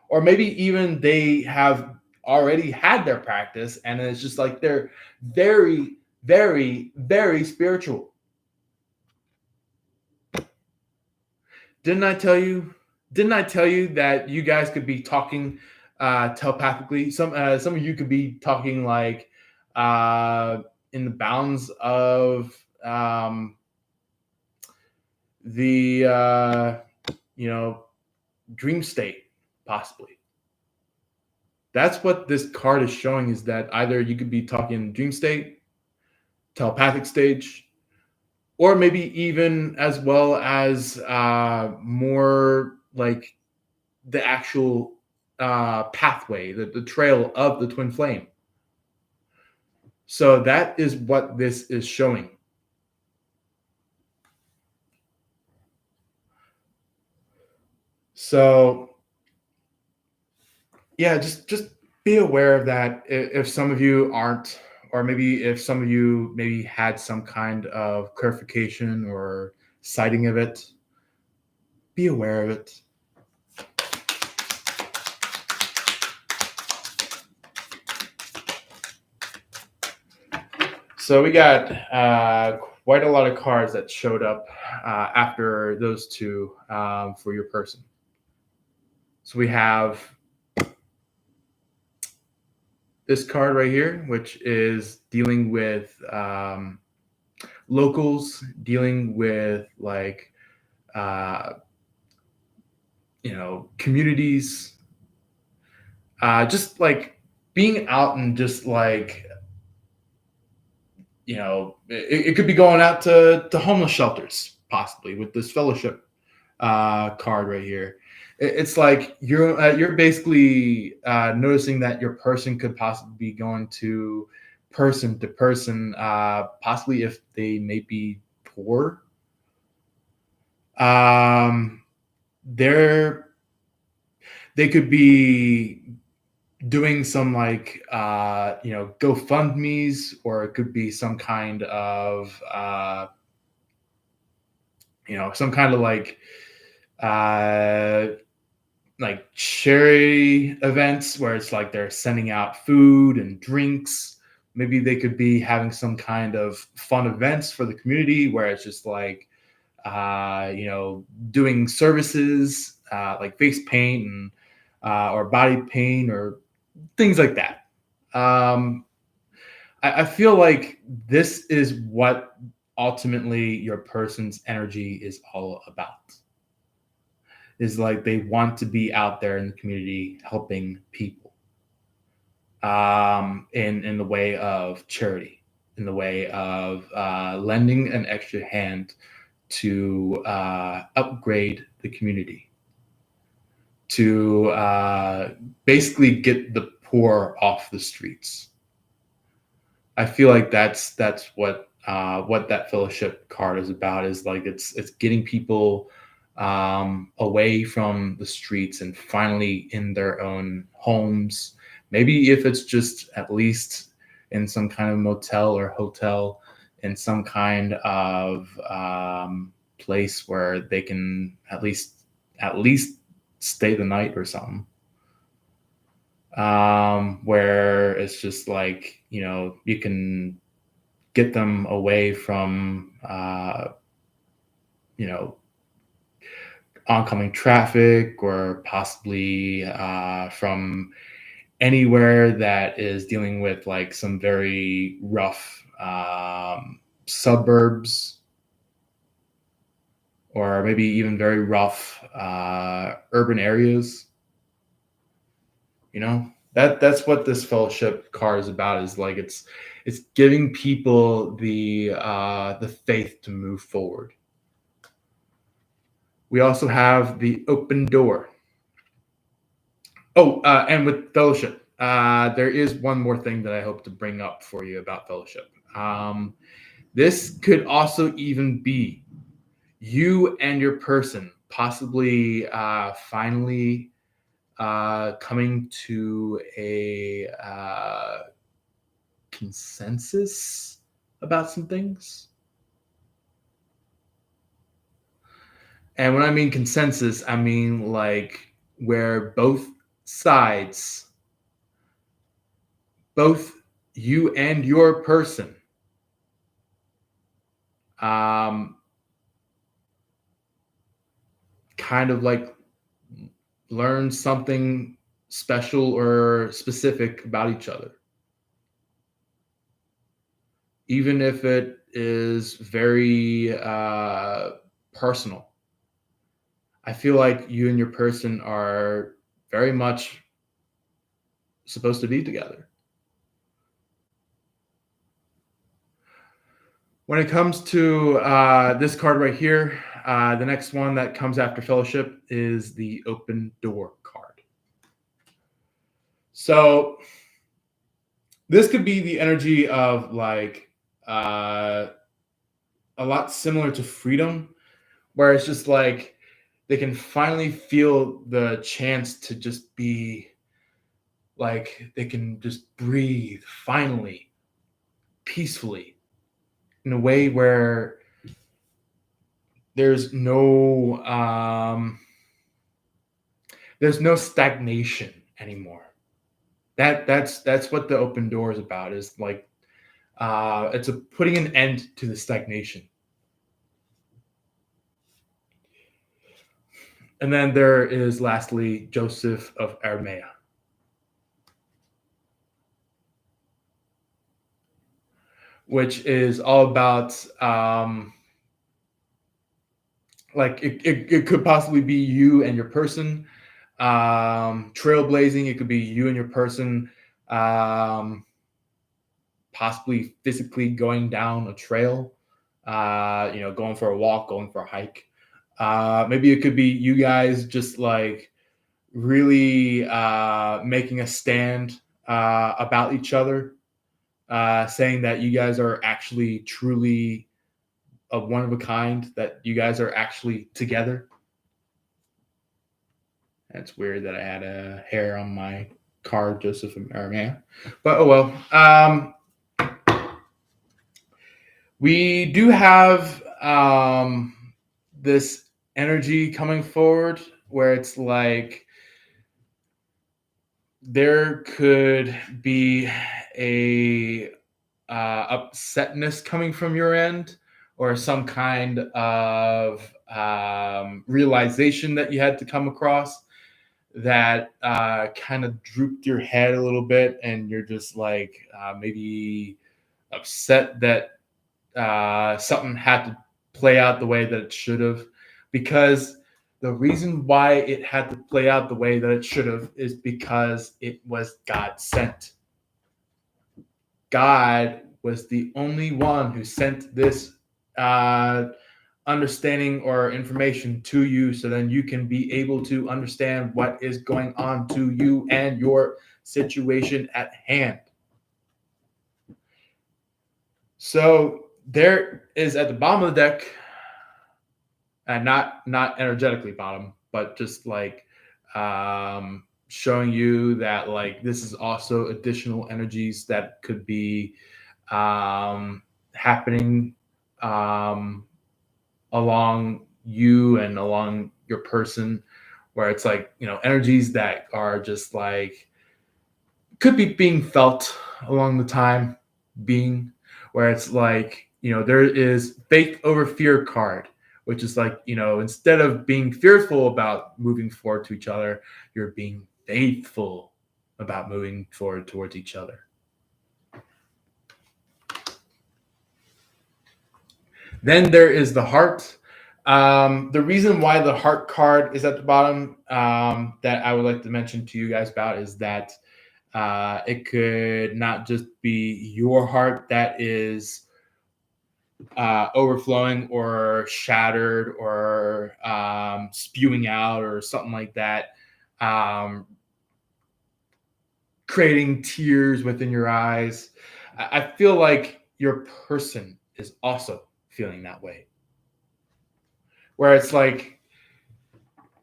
Or maybe even they have already had their practice and it's just like they're very, very, very spiritual. Didn't I tell you? Didn't I tell you that you guys could be talking telepathically? Some of you could be talking like in the bounds of the dream state, possibly. That's what this card is showing, is that either you could be talking dream state, telepathic stage, or maybe even as well as more like the actual pathway, the trail of the twin flame. So that is what this is showing. So yeah, just be aware of that. If some of you aren't, or maybe if some of you maybe had some kind of clarification or sighting of it, be aware of it. So we got quite a lot of cards that showed up after those two for your person. So we have this card right here, which is dealing with locals, dealing with like communities, just like being out and just like it could be going out to homeless shelters, possibly with this fellowship card right here. It's like you're basically noticing that your person could possibly be going to person, possibly if they may be poor. They could be doing some like GoFundMe's, or it could be some kind of some kind of like charity events where it's like they're sending out food and drinks. Maybe they could be having some kind of fun events for the community where it's just like doing services like face paint and or body paint or things like that. I feel like this is what ultimately your person's energy is all about. Is like they want to be out there in the community helping people in the way of charity, in the way of lending an extra hand to upgrade the community, to basically get the poor off the streets. I feel like that's what that fellowship card is about. Is like it's getting people away from the streets and finally in their own homes. Maybe if it's just at least in some kind of motel or hotel, in some kind of place where they can at least stay the night or something. Where it's just like you can get them away from oncoming traffic, or possibly from anywhere that is dealing with like some very rough suburbs, or maybe even very rough urban areas. That's what this fellowship card is about. Is like it's giving people the faith to move forward. We also have the open door. And with fellowship, there is one more thing that I hope to bring up for you about fellowship. This could also even be you and your person possibly finally coming to a consensus about some things. And when I mean consensus, I mean like where both sides, both you and your person, kind of like learn something special or specific about each other. Even if it is very personal. I feel like you and your person are very much supposed to be together. When it comes to this card right here, the next one that comes after fellowship is the open door card. So this could be the energy of like a lot similar to freedom, where it's just like they can finally feel the chance to just be like they can just breathe finally, peacefully, in a way where there's no stagnation anymore. That's what the open door is about. Is like it's putting an end to the stagnation. And then there is lastly Joseph of Arimathea, which is all about like it could possibly be you and your person trailblazing. It could be you and your person possibly physically going down a trail, going for a walk, going for a hike. Maybe it could be you guys just like really making a stand about each other, saying that you guys are actually truly of one of a kind, that you guys are actually together. That's weird that I had a hair on my card, Joseph of Arimathea. But oh well. We do have this energy coming forward where it's like there could be a upsetness coming from your end, or some kind of realization that you had to come across that kind of drooped your head a little bit, and you're just like maybe upset that something had to play out the way that it should have, because the reason why it had to play out the way that it should have is because it was God sent. God was the only one who sent this understanding or information to you, so then you can be able to understand what is going on to you and your situation at hand. So there is at the bottom of the deck, and not energetically bottom, but just like showing you that like this is also additional energies that could be happening along you and along your person, where it's like energies that are just like could be being felt along the time being, where it's like there is faith over fear card, which is like instead of being fearful about moving forward to each other, you're being faithful about moving forward towards each other. Then there is the heart. The reason why the heart card is at the bottom that I would like to mention to you guys about is that it could not just be your heart that is overflowing or shattered or spewing out or something like that. creating tears within your eyes. I feel like your person is also feeling that way. Where it's like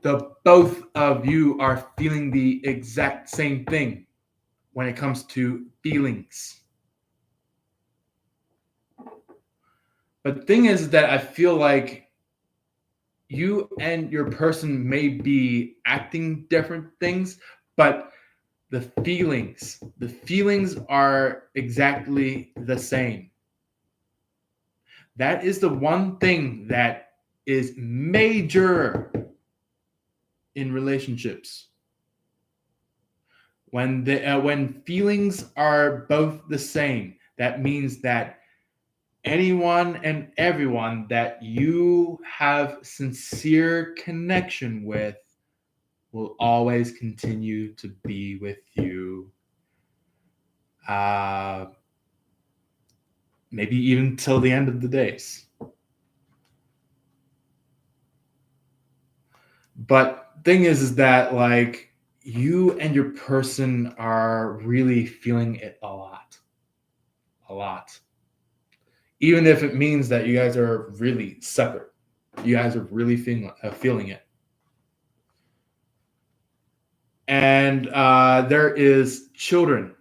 the both of you are feeling the exact same thing when it comes to feelings. But the thing is that I feel like you and your person may be acting different things, but the feelings are exactly the same. That is the one thing that is major in relationships. When feelings are both the same, that means that anyone and everyone that you have sincere connection with will always continue to be with you. Maybe even till the end of the days. But thing is that like you and your person are really feeling it a lot. Even if it means that you guys are really separate. You guys are really feeling it. And there is children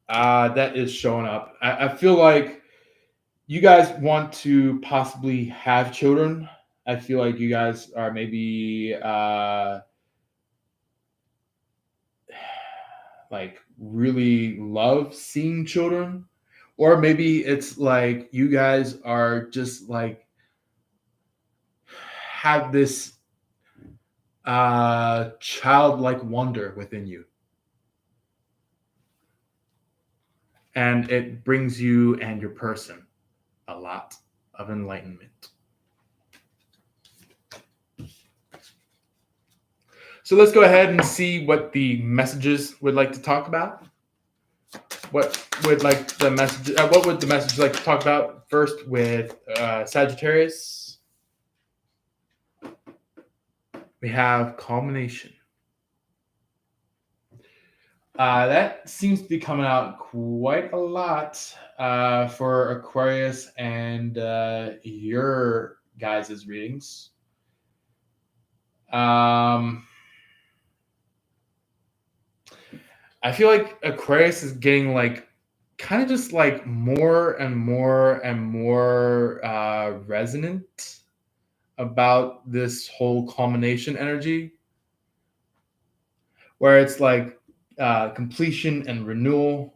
that is showing up. I feel like you guys want to possibly have children. I feel like you guys are maybe like really love seeing children, or maybe it's like you guys are just like have this childlike wonder within you, and it brings you and your person a lot of enlightenment. So let's go ahead and see what the messages would like to talk about. What would the message like to talk about first with Sagittarius? We have culmination. That seems to be coming out quite a lot for Aquarius and your guys' readings. I feel like Aquarius is getting like kind of just like more and more and more resonant about this whole culmination energy, where it's like completion and renewal.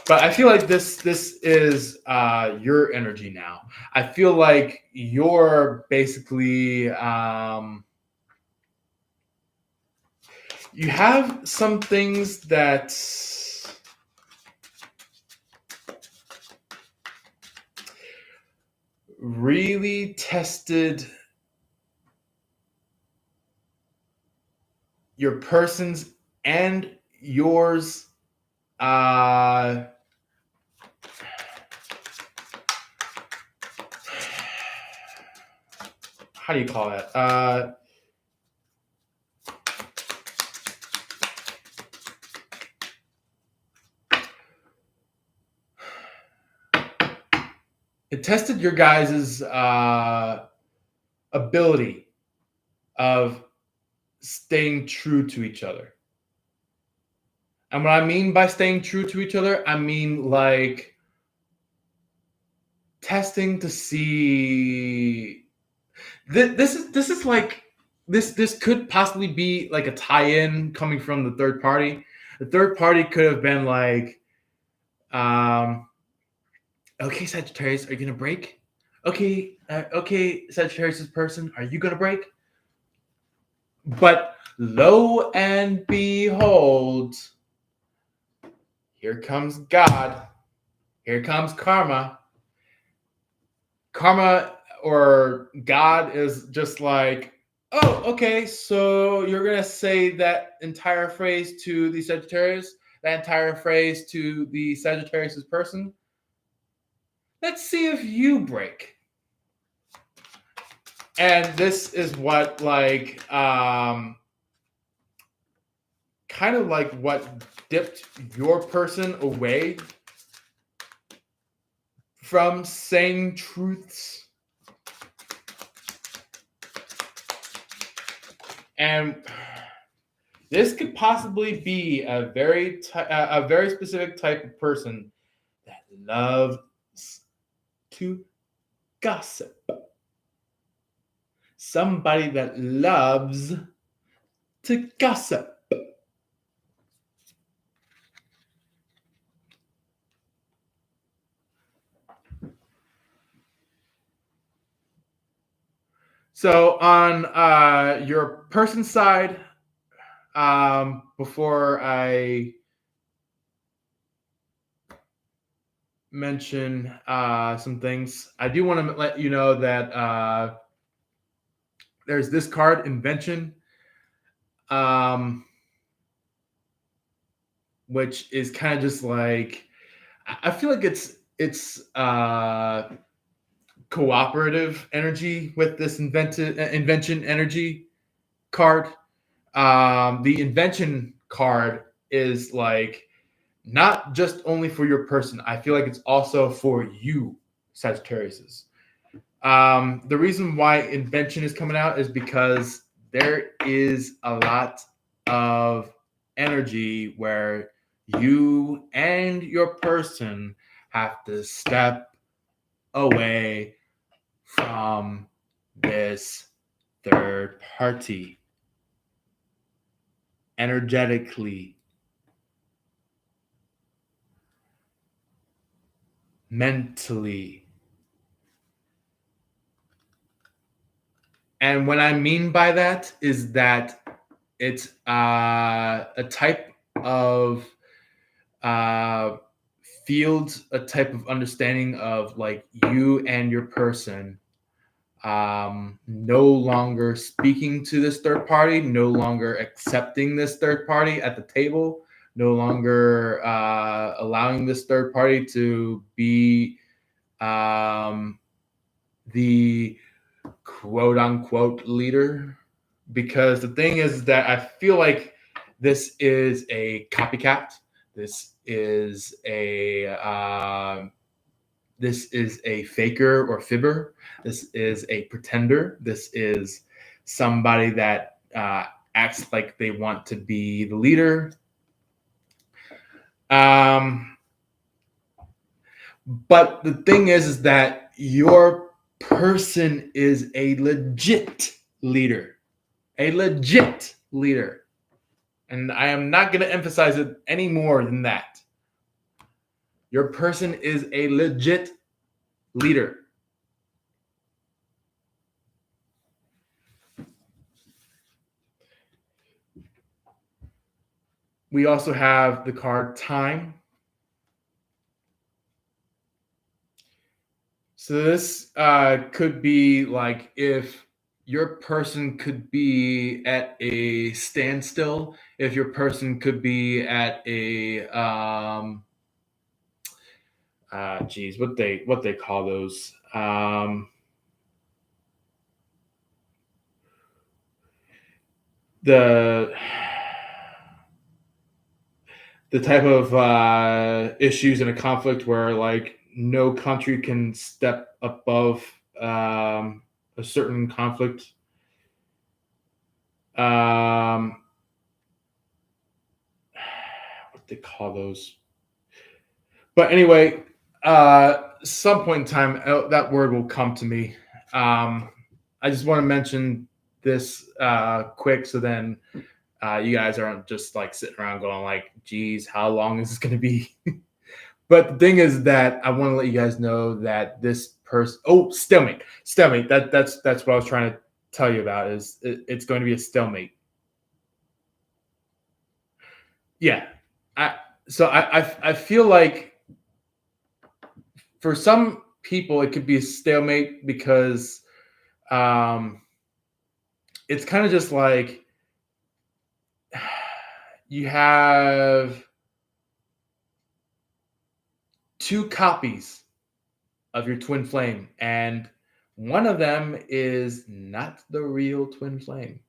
But I feel like this is your energy now. I feel like you're basically you have some things that really tested your person's and yours how do you call it? It tested your guys' ability of staying true to each other. And what I mean by staying true to each other, I mean like testing to see this is like this could possibly be like a tie-in coming from the third party. The third party could have been like, okay, Sagittarius, are you gonna break? Okay, Sagittarius' person, are you gonna break? But lo and behold, here comes God. Here comes karma. Karma or God is just like, oh, okay, so you're going to say that entire phrase to the Sagittarius, that entire phrase to the Sagittarius' person? Let's see if you break. And this is what, like, kind of like what dipped your person away from saying truths. And this could possibly be a very specific type of person that loves to gossip. Somebody that loves to gossip. So on your person's side, before I mention some things, I do want to let you know that there's this card, Invention, which is kind of just like, I feel like it's cooperative energy with this invention energy card. The invention card is like not just only for your person. I feel like it's also for you, Sagittarius. The reason why invention is coming out is because there is a lot of energy where you and your person have to step away from this third party energetically, mentally. And what I mean by that is that it's a type of field, a type of understanding of like you and your person no longer speaking to this third party, no longer accepting this third party at the table, no longer allowing this third party to be the quote unquote leader. Because the thing is that I feel like this is a copycat. This is a faker or fibber. This is a pretender. This is somebody that acts like they want to be the leader. But the thing is that your person is a legit leader. A legit leader. And I am not going to emphasize it any more than that. Your person is a legit leader. We also have the card Time. So this could be like if your person could be at a standstill, if your person could be at a what they call those the type of issues in a conflict where like no country can step above a certain conflict. What they call those? But anyway, some point in time, that word will come to me. I just want to mention this quick, so then you guys aren't just like sitting around going like, geez, how long is this going to be? But the thing is that I want to let you guys know that this person, stalemate. That's what I was trying to tell you about. Is it's going to be a stalemate. Yeah, I feel like for some people it could be a stalemate because it's kind of just like you have two copies of your twin flame, and one of them is not the real twin flame.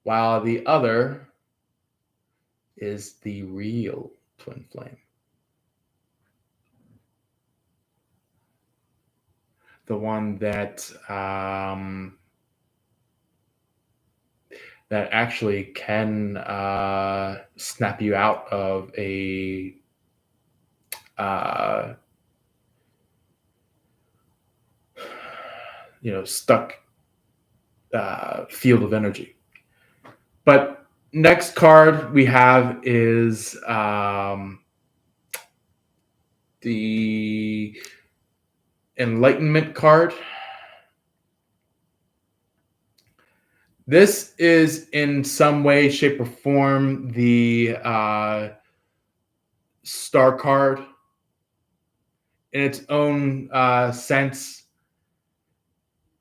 while the other is the real twin flame. The one that that actually can snap you out of a stuck field of energy. But next card we have is the Enlightenment card. This is in some way, shape, or form the star card in its own sense,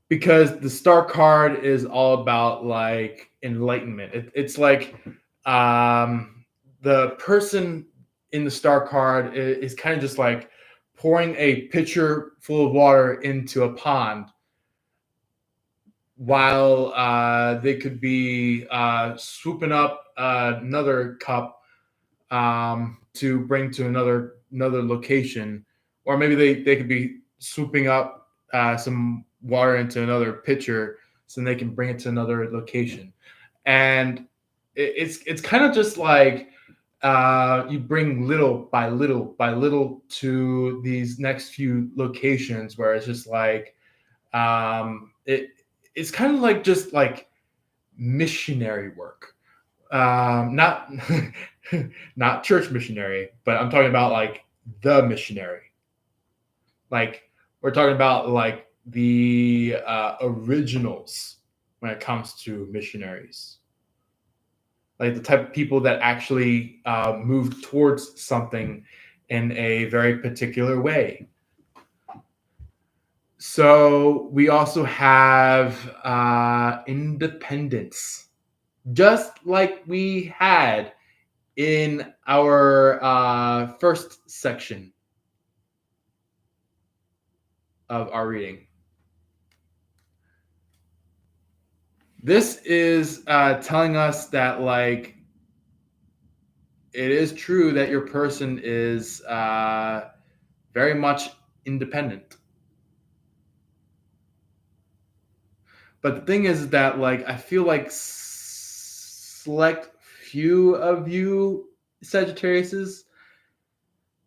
because the star card is all about like enlightenment. It's like the person in the star card is kind of just like pouring a pitcher full of water into a pond, while they could be swooping up another cup to bring to another location, or maybe they could be swooping up some water into another pitcher so they can bring it to another location. And it's kind of just like you bring little by little by little to these next few locations, where it's just like it's kind of like just like missionary work, not not church missionary, but I'm talking about like the missionary. Like we're talking about like the originals when it comes to missionaries, like the type of people that actually move towards something in a very particular way. So we also have independence, just like we had in our first section of our reading. This is telling us that like it is true that your person is very much independent. But the thing is that like I feel like select few of you Sagittariuses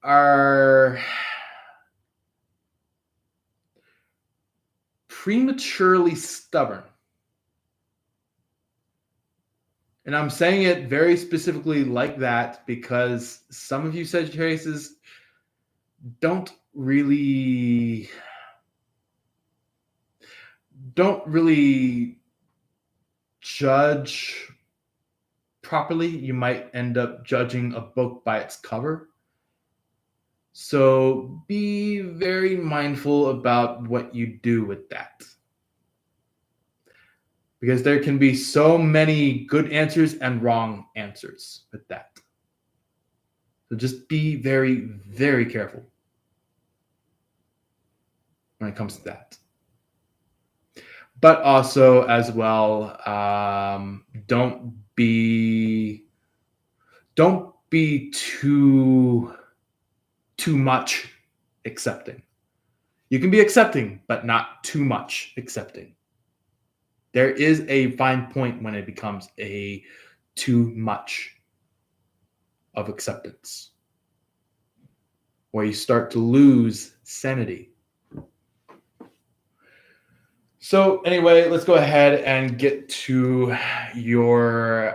are prematurely stubborn. And I'm saying it very specifically like that because some of you Sagittariuses don't really judge properly. You might end up judging a book by its cover. So be very mindful about what you do with that, because there can be so many good answers and wrong answers with that. So just be very, very careful when it comes to that. But also as well, don't be too much accepting. You can be accepting, but not too much accepting. There is a fine point when it becomes a too much of acceptance, where you start to lose sanity. So anyway, let's go ahead and get to your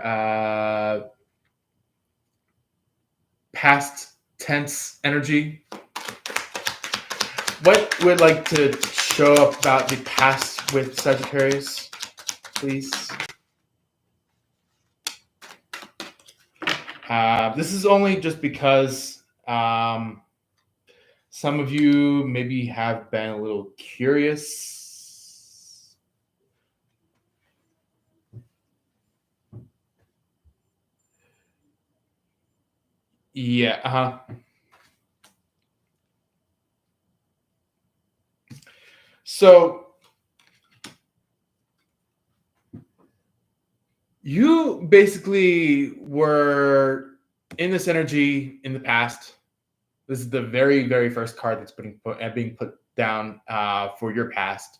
past tense energy. What would like to show up about the past with Sagittarius, please? This is only just because some of you maybe have been a little curious. Yeah, So You basically were in this energy in the past. This is the very, very first card that's being put down for your past.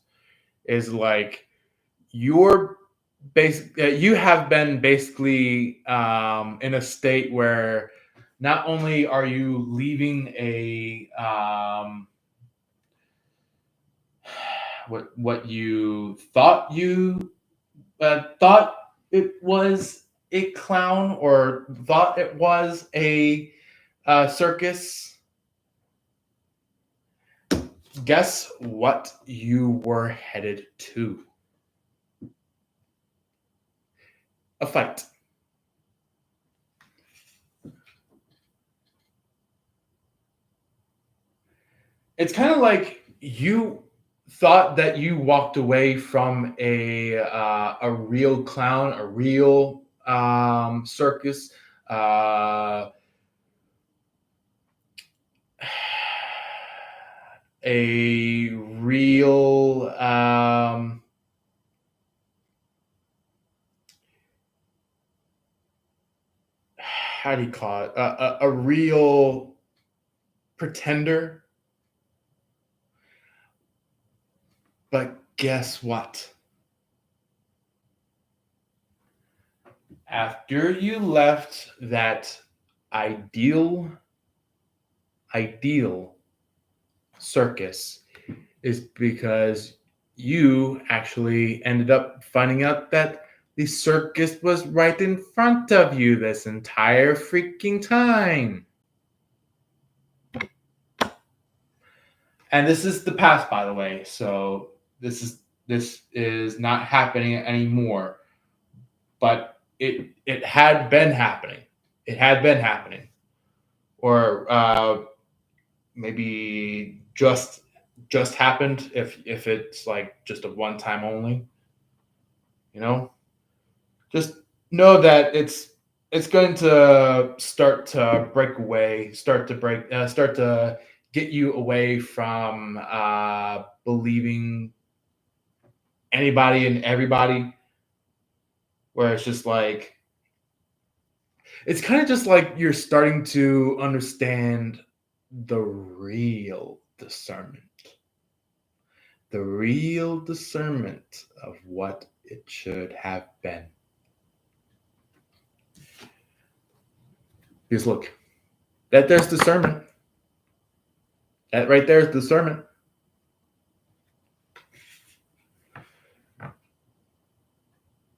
Is like you're you have been basically in a state where not only are you leaving a what you thought it was a clown or thought it was a circus. Guess what you were headed to? A fight. It's kind of like you thought that you walked away from a real clown, a real circus, uh, a real how do you call it? A real pretender. But guess what? After you left that ideal circus is because you actually ended up finding out that the circus was right in front of you this entire freaking time. And this is the past, by the way. So this is not happening anymore. But it had been happening. It had been happening. Or maybe just happened if it's like just a one time only. You know? Just know that it's going to start to break away, start to get you away from believing anybody and everybody, where it's just like it's kind of just like you're starting to understand the real discernment of what it should have been. Because look, that there's discernment. That right there is discernment.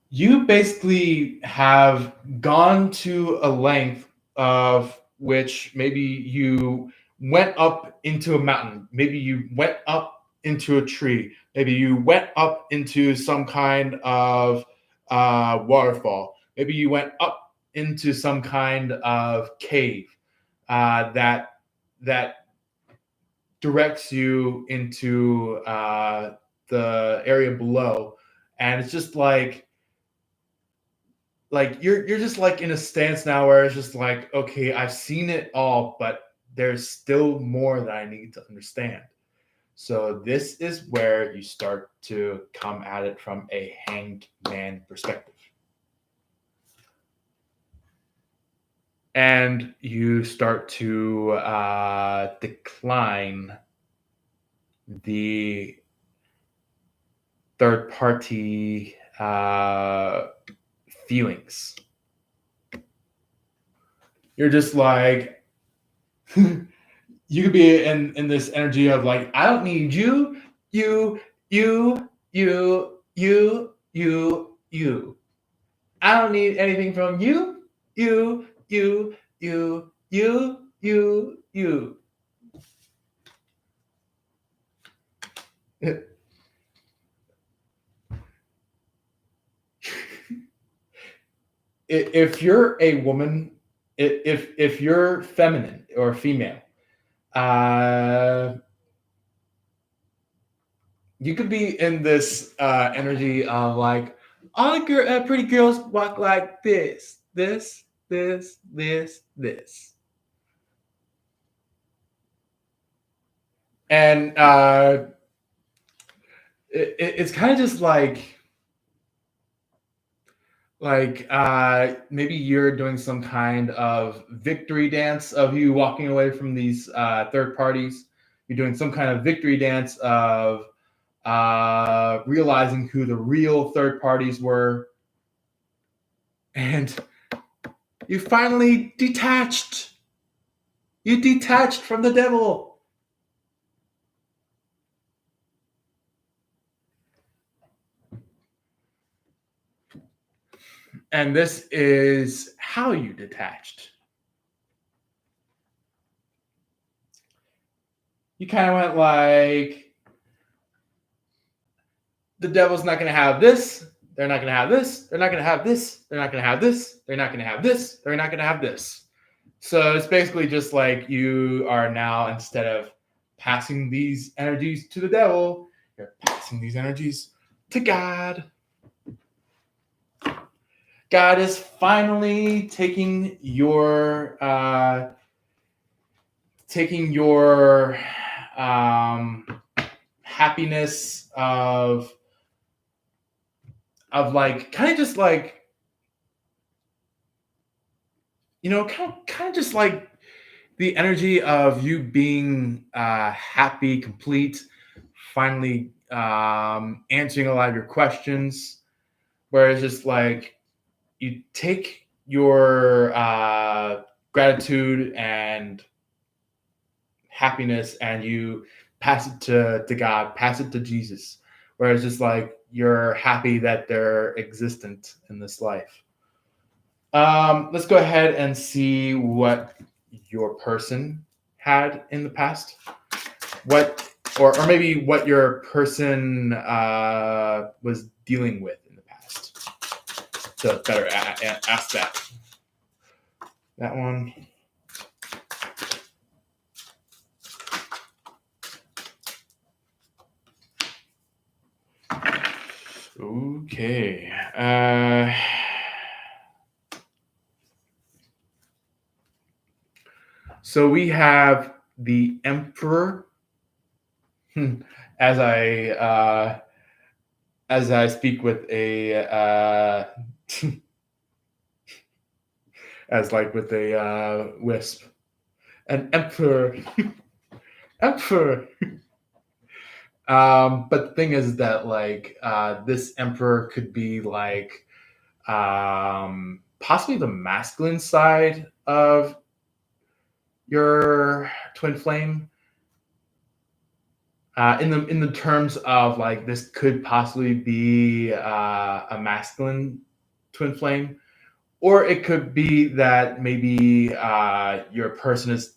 You basically have gone to a length of which maybe you went up into a mountain, maybe you went up into a tree, maybe you went up into some kind of waterfall, maybe you went up into some kind of cave that directs you into the area below, and it's just like you're just like in a stance now where it's just like, okay, I've seen it all, but there's still more that I need to understand. So this is where you start to come at it from a hanged man perspective. And you start to decline the third party feelings. You're just like, you could be in this energy of like, I don't need you, you, you, you, you, you, you. I don't need anything from you, you, you, you, you, you, you. If you're a woman, if you're feminine or female, you could be in this energy of like, all the pretty girls walk like this, this, this, this, this. And it's kind of just like like maybe you're doing some kind of victory dance of you walking away from these third parties. You're doing some kind of victory dance of realizing who the real third parties were, and you finally detached. You detached from the devil. And this is how you detached. You kind of went like, the devil's not going to have this. They're not going to have this. They're not going to have this. They're not going to have this. They're not going to have this. They're not going to have this. So it's basically just like you are now, instead of passing these energies to the devil, you're passing these energies to God. God is finally taking your happiness of like kind of just like, you know, kind of just like the energy of you being happy, complete, finally answering a lot of your questions, where it's just like you take your gratitude and happiness and you pass it to God, pass it to Jesus, where it's just like you're happy that they're existent in this life. Let's go ahead and see what your person had in the past. What, or maybe what your person was dealing with in the past. So better ask that. That one. Okay. So we have the Emperor. As I speak with a as like with a wisp, an Emperor, Emperor. But the thing is that like this Emperor could be like possibly the masculine side of your twin flame. In the terms of like this could possibly be a masculine twin flame, or it could be that maybe your person is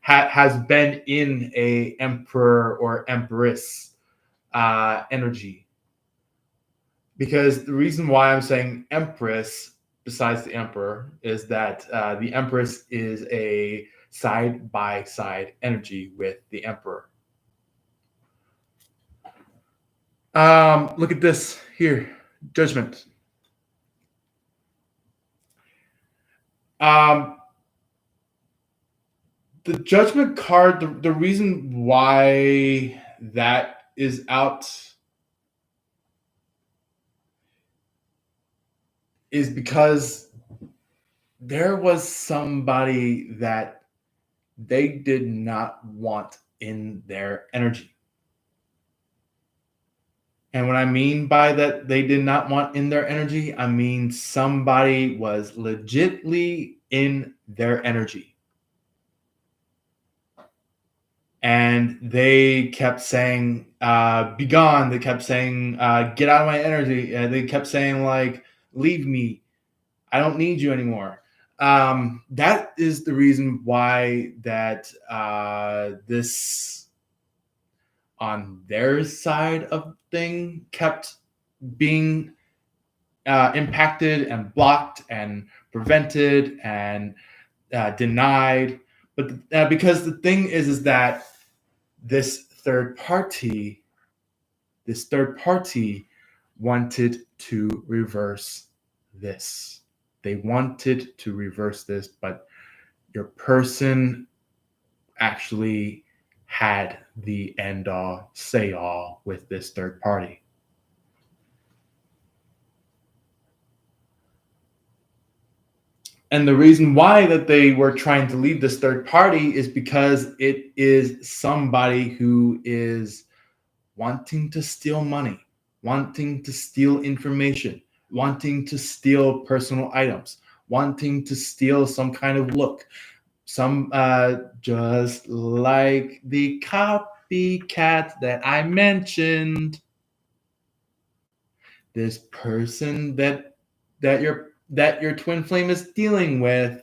has been in a emperor or empress energy. Because the reason why I'm saying empress besides the emperor is that the empress is a side by side energy with the emperor. Look at this here, judgment. The judgment card, the reason why that is out is because there was somebody that they did not want in their energy. And what I mean by that they did not want in their energy, I mean somebody was legitly in their energy. And they kept saying, be gone. They kept saying, get out of my energy. They kept saying, like, leave me. I don't need you anymore. That is the reason why that this on their side of thing kept being impacted and blocked and prevented and denied. But because the thing is that this third party wanted to reverse this. They wanted to reverse this, but your person actually had the end all say all with this third party. And the reason why that they were trying to leave this third party is because it is somebody who is wanting to steal money, wanting to steal information, wanting to steal personal items, wanting to steal some kind of look. Some just like the copycat that I mentioned. This person that your twin flame is dealing with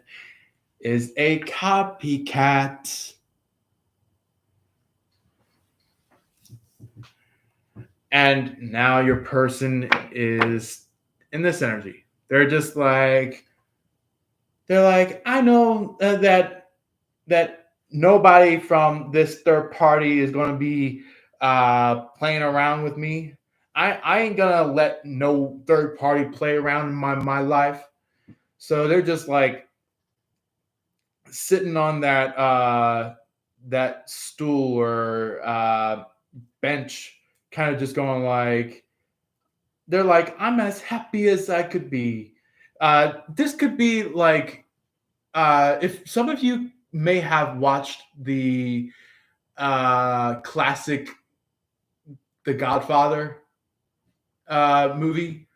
is a copycat. And now your person is in this energy. They're like, I know that nobody from this third party is going to be playing around with me. I ain't gonna let no third party play around in my life. So they're just like sitting on that stool or bench, kind of just going like, they're like, I'm as happy as I could be. This could be like, if some of you may have watched the classic The Godfather movie,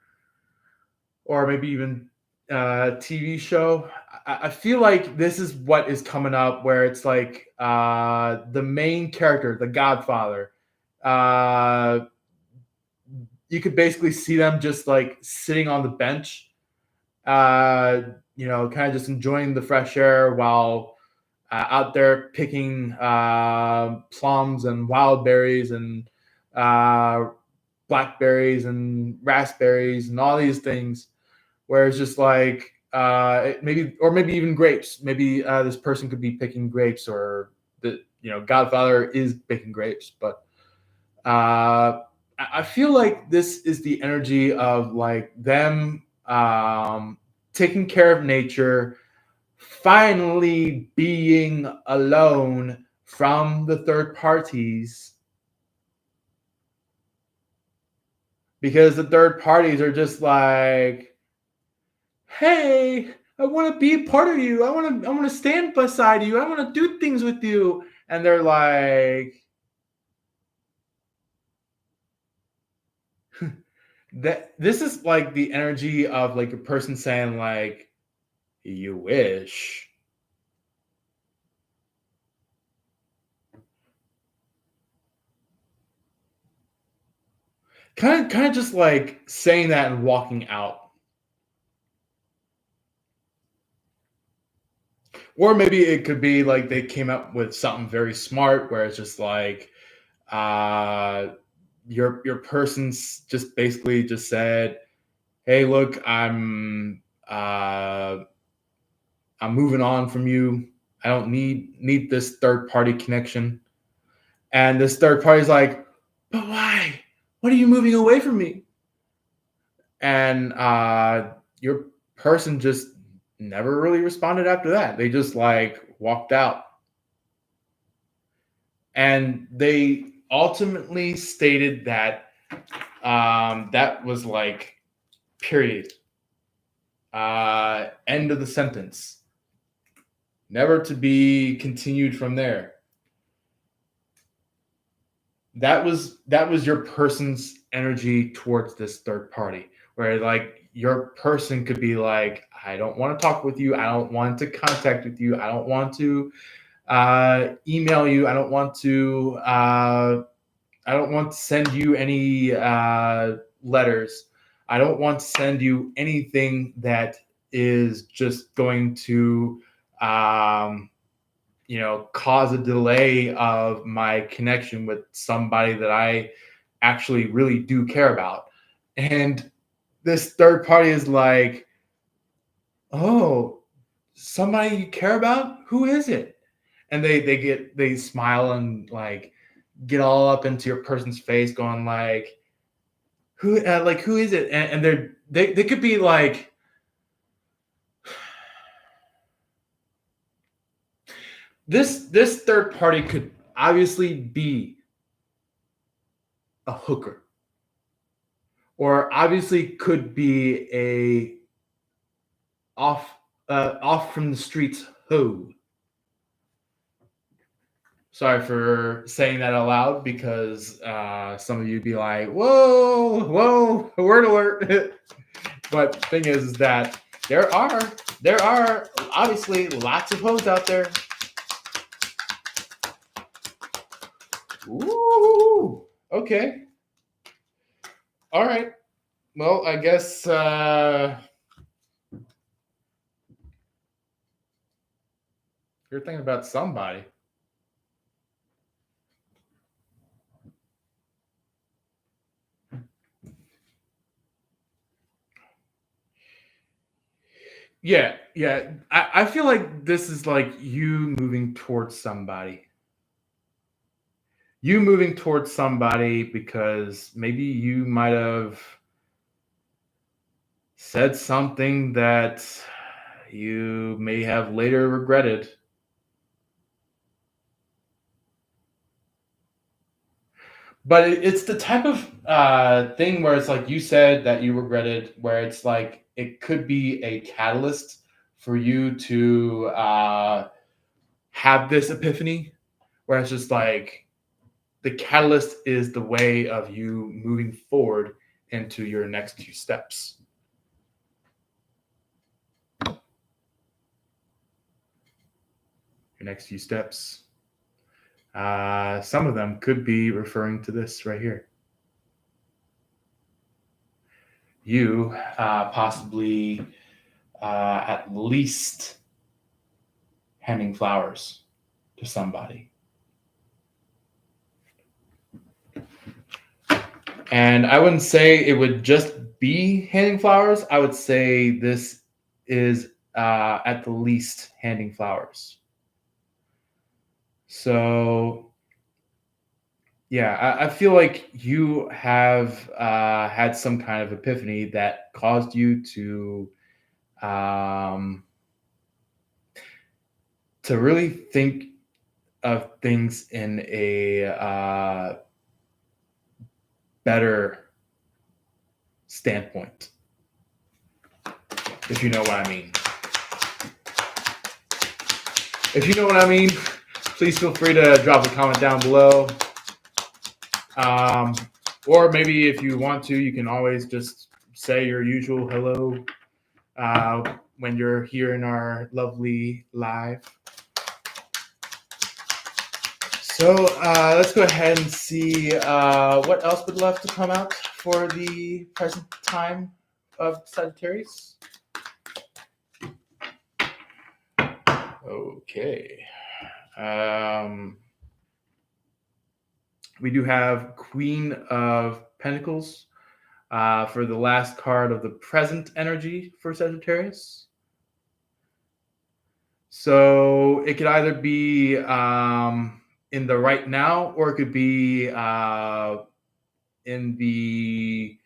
or maybe even TV show. I feel like this is what is coming up, where it's like the main character, the Godfather. You could basically see them just like sitting on the bench, kind of just enjoying the fresh air while out there picking plums and wild berries and blackberries and raspberries and all these things, where it's just like maybe even grapes. Maybe this person could be picking grapes, or the Godfather is picking grapes. But I feel like this is the energy of like them taking care of nature, finally being alone from the third parties, because the third parties are just like, hey, I want to be a part of you. I want to stand beside you. I want to do things with you. And they're like, that this is like the energy of like a person saying like, you wish. Kind of just like saying that and walking out. Or maybe it could be like they came up with something very smart, where it's just like uh your person's just basically just said, hey, look, I'm moving on from you. I don't need this third party connection. And this third party's like, but why? What are you moving away from me? And your person just never really responded after that. They just like walked out. And they ultimately stated that that was like, period. End of the sentence. Never to be continued from there. That was your person's energy towards this third party, where like your person could be like, I don't want to talk with you. I don't want to contact with you. I don't want to email you. I don't want to send you any letters. I don't want to send you anything that is just going to cause a delay of my connection with somebody that I actually really do care about. And this third party is like, oh, somebody you care about? Who is it? And they smile and like get all up into your person's face, going like, who is it? And they could be like, this third party could obviously be a hooker, or obviously could be a off from the streets, ho. Sorry for saying that out loud because some of you be like, whoa, whoa, word alert. But the thing is that there are obviously lots of hoes out there. Ooh, okay. All right. Well, I guess you're thinking about somebody. Yeah, yeah. I feel like this is like you moving towards somebody. You moving towards somebody because maybe you might have said something that you may have later regretted. But it's the type of thing where it's like you said that you regretted, where it's like it could be a catalyst for you to have this epiphany, where it's just like the catalyst is the way of you moving forward into your next few steps. Your next few steps. Some of them could be referring to this right here. You possibly at least handing flowers to somebody. And I wouldn't say it would just be handing flowers. I would say this is at the least handing flowers. So, yeah, I feel like you have had some kind of epiphany that caused you to really think of things in a better standpoint, if you know what I mean. If you know what I mean, please feel free to drop a comment down below. Or maybe if you want to, you can always just say your usual hello when you're here in our lovely live. So let's go ahead and see what else would love to come out for the present time of Sagittarius. Okay. We do have Queen of Pentacles for the last card of the present energy for Sagittarius. So it could either be in the right now, or it could be in the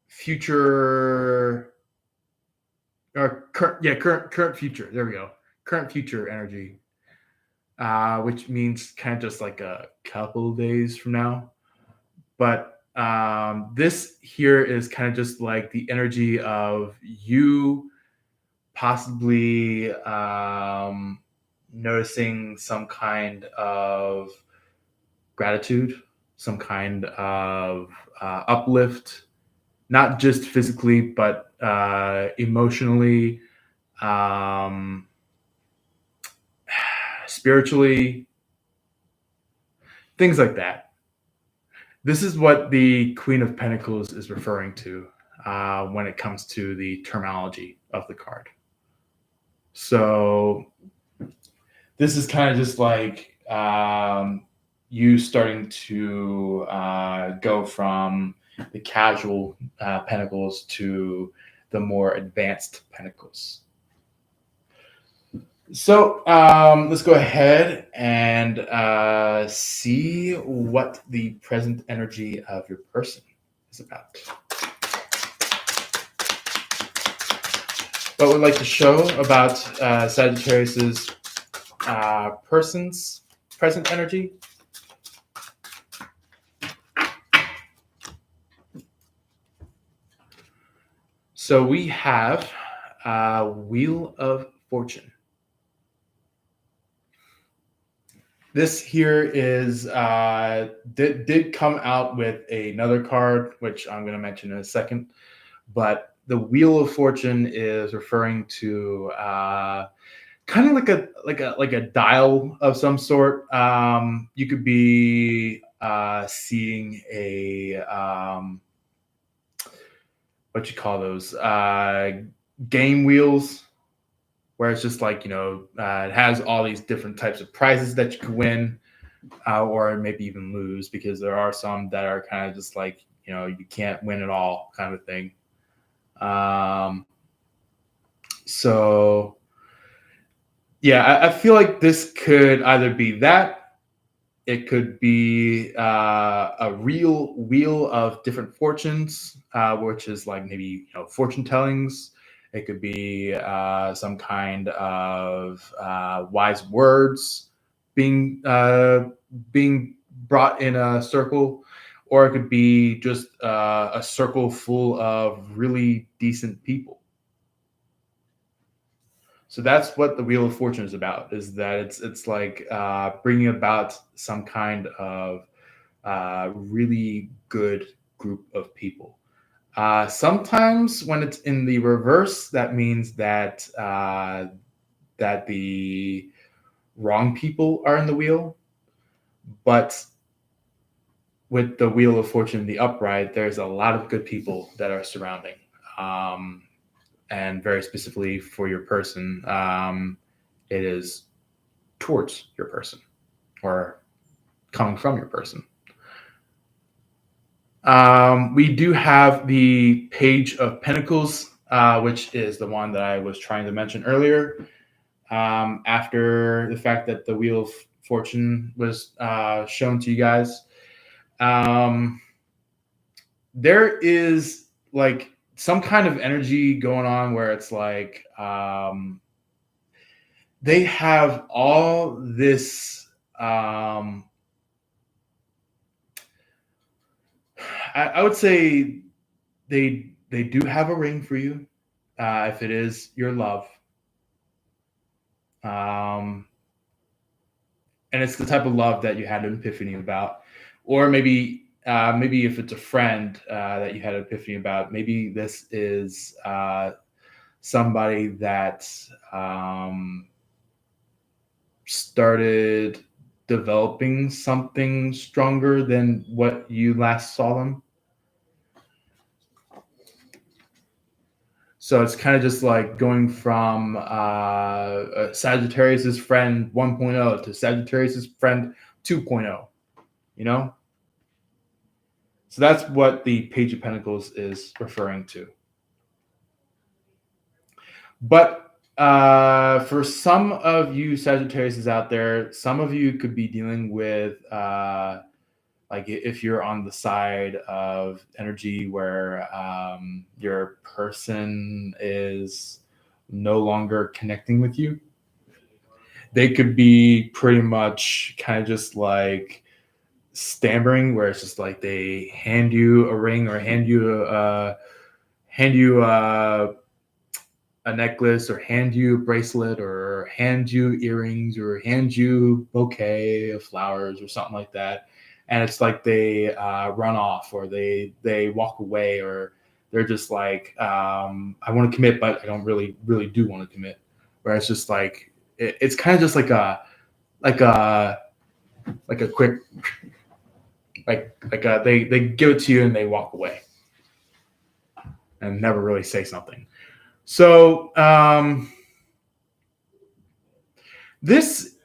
future or current future. There we go. Current future energy, which means kind of just like a couple of days from now. But this here is kind of just like the energy of you possibly noticing some kind of gratitude, some kind of uplift, not just physically, but emotionally, spiritually, things like that. This is what the Queen of Pentacles is referring to when it comes to the terminology of the card. So this is kind of just like you starting to go from the casual pentacles to the more advanced pentacles. So let's go ahead and see what the present energy of your person is about. What we'd like to show about Sagittarius's person's present energy. So we have Wheel of Fortune. This here is did come out with another card, which I'm going to mention in a second. But the Wheel of Fortune is referring to kind of like a dial of some sort. You could be seeing a what you call those game wheels, where it's just like, it has all these different types of prizes that you can win, or maybe even lose, because there are some that are kind of just like, you can't win it all kind of thing. So yeah, I feel like this could either be that. It could be a real wheel of different fortunes, which is like maybe fortune tellings. It could be some kind of wise words being being brought in a circle, or it could be just a circle full of really decent people. So that's what the Wheel of Fortune is about. Is that it's like bringing about some kind of really good group of people. Sometimes when it's in the reverse, that means that that the wrong people are in the wheel. But with the Wheel of Fortune, the upright, there's a lot of good people that are surrounding. And very specifically for your person, it is towards your person or coming from your person. We do have the Page of Pentacles, which is the one that I was trying to mention earlier. After the fact that the Wheel of Fortune was shown to you guys, there is like some kind of energy going on where it's like they have all this I would say they do have a ring for you, if it is your love, and it's the type of love that you had an epiphany about, or maybe if it's a friend that you had an epiphany about, maybe this is somebody that started developing something stronger than what you last saw them. So it's kind of just like going from Sagittarius's friend 1.0 to Sagittarius's friend 2.0, you know? So that's what the Page of Pentacles is referring to. But for some of you Sagittariuses out there, some of you could be dealing with like if you're on the side of energy where your person is no longer connecting with you, they could be pretty much kind of just like stammering, where it's just like they hand you a ring or hand you a necklace or hand you a bracelet or hand you earrings or hand you a bouquet of flowers or something like that, and it's like they run off or they walk away, or they're just like I want to commit but I don't really do want to commit, where it's just like it's kind of just like a quick they give it to you and they walk away and never really say something. So this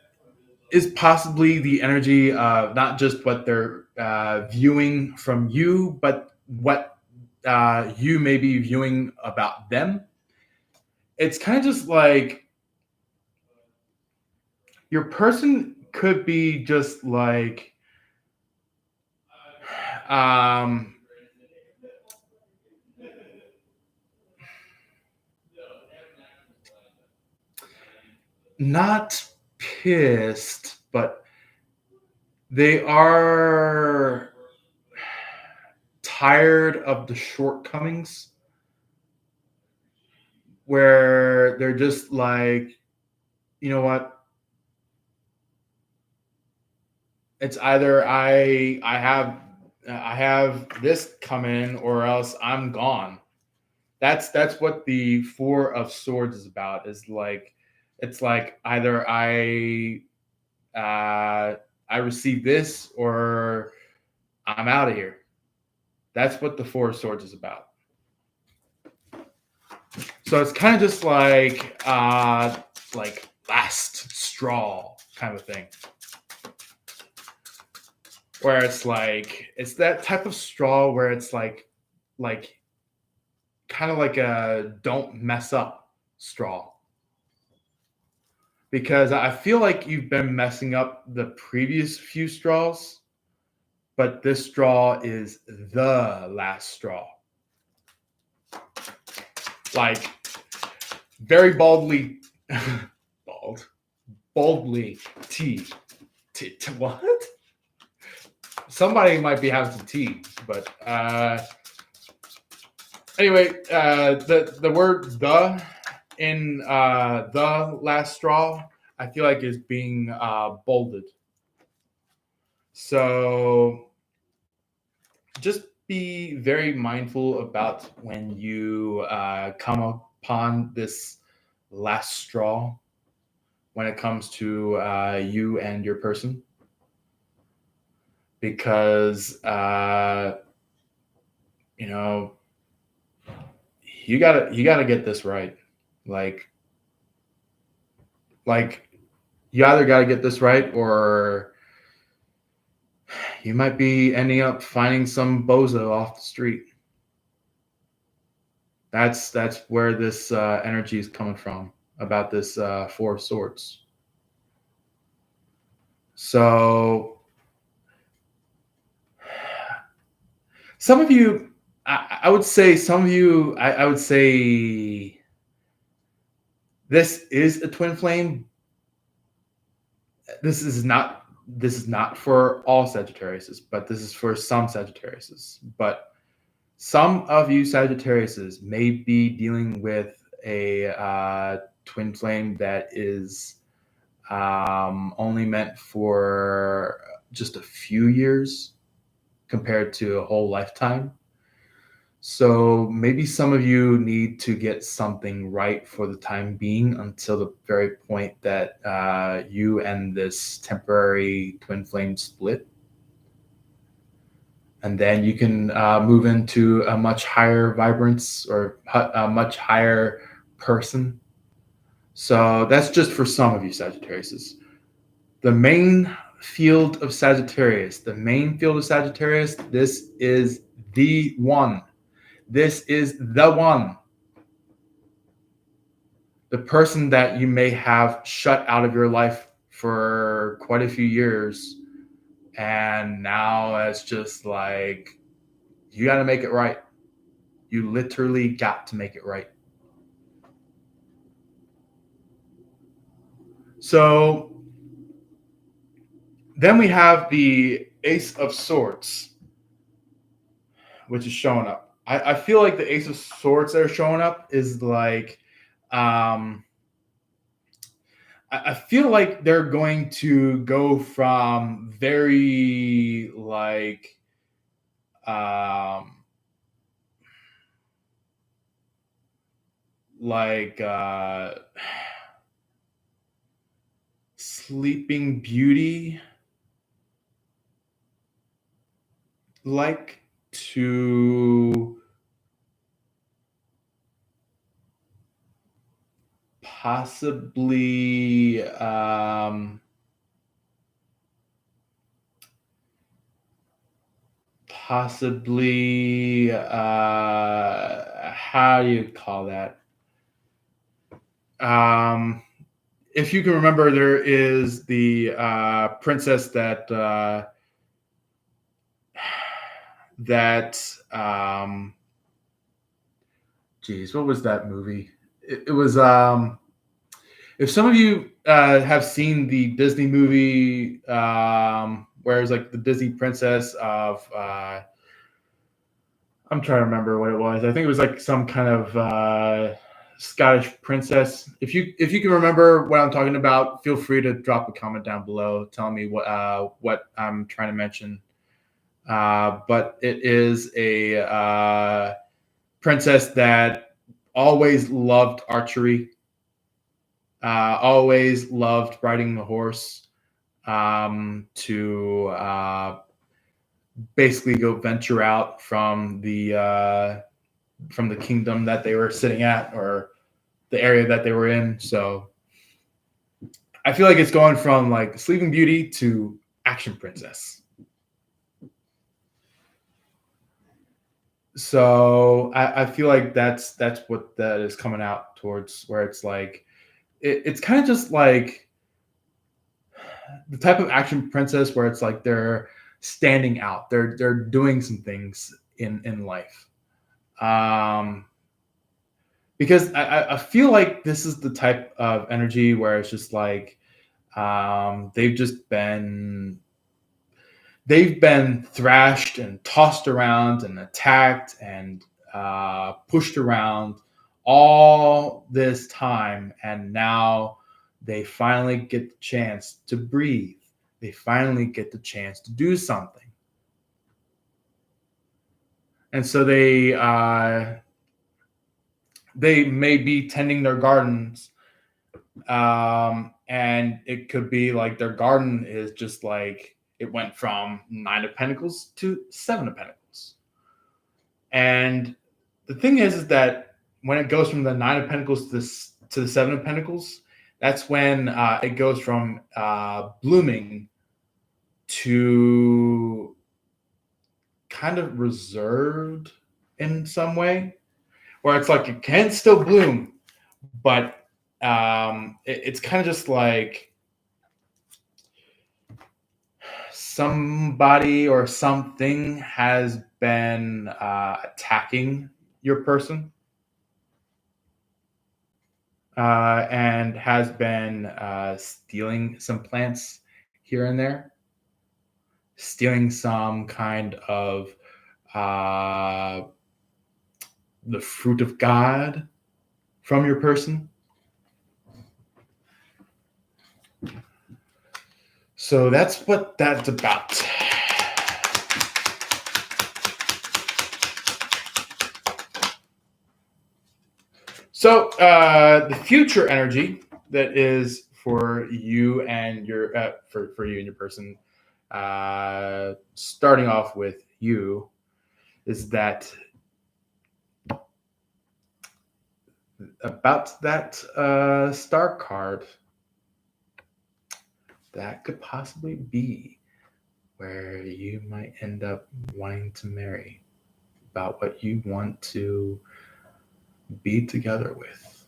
is possibly the energy of not just what they're viewing from you, but what you may be viewing about them. It's kind of just like your person could be just like not pissed, but they are tired of the shortcomings where they're just like, you know what? It's either I have this come in, or else I'm gone. That's what the Four of Swords is about. Is like, it's like either I receive this, or I'm out of here. That's what the Four of Swords is about. So it's kind of just like last straw kind of thing, where it's like, it's that type of straw where it's like kind of like a don't mess up straw. Because I feel like you've been messing up the previous few straws, but this straw is the last straw. Like, very boldly, boldly, what? Somebody might be having some tea, but anyway, the word "the" in the last straw, I feel like is being bolded. So just be very mindful about when you come upon this last straw when it comes to you and your person, because you know, you gotta get this right. Like you either gotta get this right, or you might be ending up finding some bozo off the street. That's where this energy is coming from about this Four of Swords. So some of you, I would say, some of you, I would say this is a twin flame. This is not for all Sagittariuses, but this is for some Sagittariuses. But some of you Sagittariuses may be dealing with a twin flame that is only meant for just a few years compared to a whole lifetime. So maybe some of you need to get something right for the time being, until the very point that you and this temporary twin flame split. And then you can move into a much higher vibrance, or a much higher person. So that's just for some of you Sagittariuses. The main field of Sagittarius, this is the one. This is the one. The person that you may have shut out of your life for quite a few years, and now it's just like, you got to make it right. You literally got to make it right. So then we have the Ace of Swords, which is showing up. I feel like the Ace of Swords that are showing up is like, I feel like they're going to go from very Sleeping Beauty, to possibly how do you call that? If you can remember, there is the princess that geez, what was that movie? It was if some of you have seen the Disney movie, where it's like the Disney princess of I'm trying to remember what it was. I think it was like some kind of Scottish princess. If you can remember what I'm talking about, feel free to drop a comment down below telling me what I'm trying to mention. But it is a princess that always loved archery, always loved riding the horse, to basically go venture out from the kingdom that they were sitting at, or the area that they were in. So I feel like it's going from like Sleeping Beauty to action princess. So I feel like that's what that is coming out towards, where it's like it's kind of just like the type of action princess where it's like they're standing out, they're doing some things in life. Because I feel like this is the type of energy where it's just like they've been thrashed and tossed around and attacked and pushed around all this time, and now they finally get the chance to breathe. They finally get the chance to do something, and so they may be tending their gardens, and it could be like their garden is just like it went from 9 of Pentacles to 7 of Pentacles. And the thing is that when it goes from the 9 of Pentacles to the 7 of Pentacles, that's when it goes from blooming to kind of reserved in some way, where it's like it can still bloom, but it's kind of just like somebody or something has been attacking your person, and has been stealing some plants here and there, stealing some kind of the fruit of God from your person. So that's what that's about. So the future energy that is for you and your for you and your person, starting off with you, is that about that star card. That could possibly be where you might end up wanting to marry, about what you want to be together with.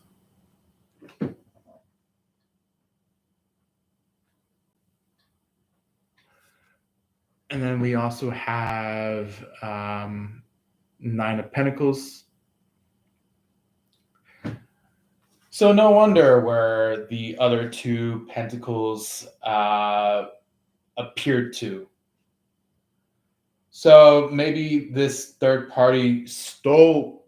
And then we also have 9 of Pentacles. So no wonder where the other 2 Pentacles appeared to. So maybe this third party stole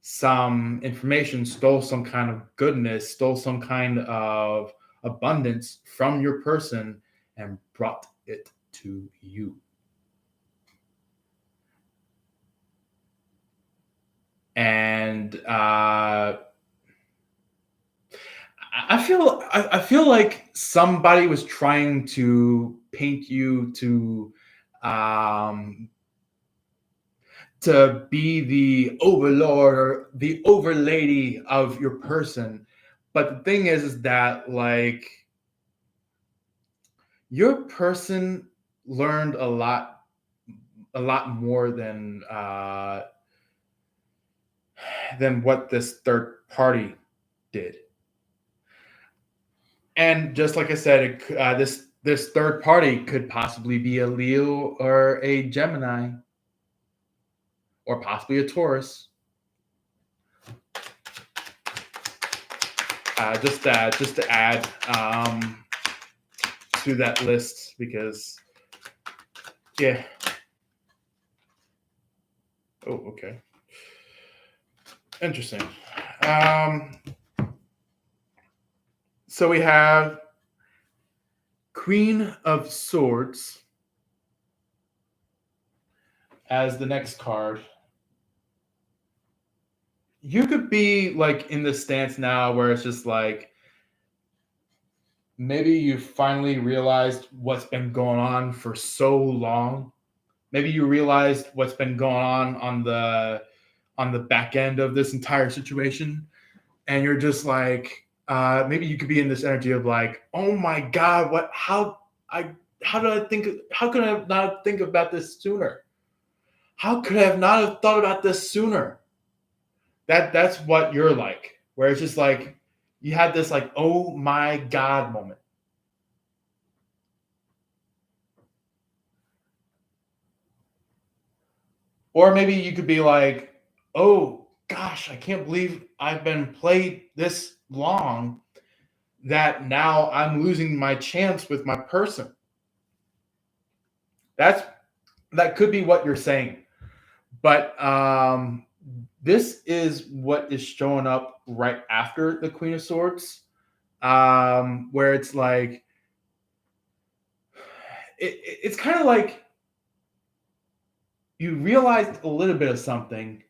some information, stole some kind of goodness, stole some kind of abundance from your person and brought it to you. And I feel like somebody was trying to paint you to be the overlord or the overlady of your person. But the thing is that like your person learned a lot more than what this third party did. And just like I said, this third party could possibly be a Leo or a Gemini, or possibly a Taurus. Just to add to that list, because yeah. Oh, okay. Interesting. So we have Queen of Swords as the next card. You could be like in this stance now where it's just like maybe you finally realized what's been going on for so long. Maybe you realized what's been going on the back end of this entire situation, and you're just like maybe you could be in this energy of like, oh my god, what how did I think, how could I not think about this sooner? How could I have not have thought about this sooner? That's what you're like, where it's just like you had this like, oh my god moment. Or maybe you could be like, oh gosh, I can't believe I've been played this long that now I'm losing my chance with my person. That could be what you're saying. But this is what is showing up right after the Queen of Swords, where it's like, it's kind of like you realized a little bit of something.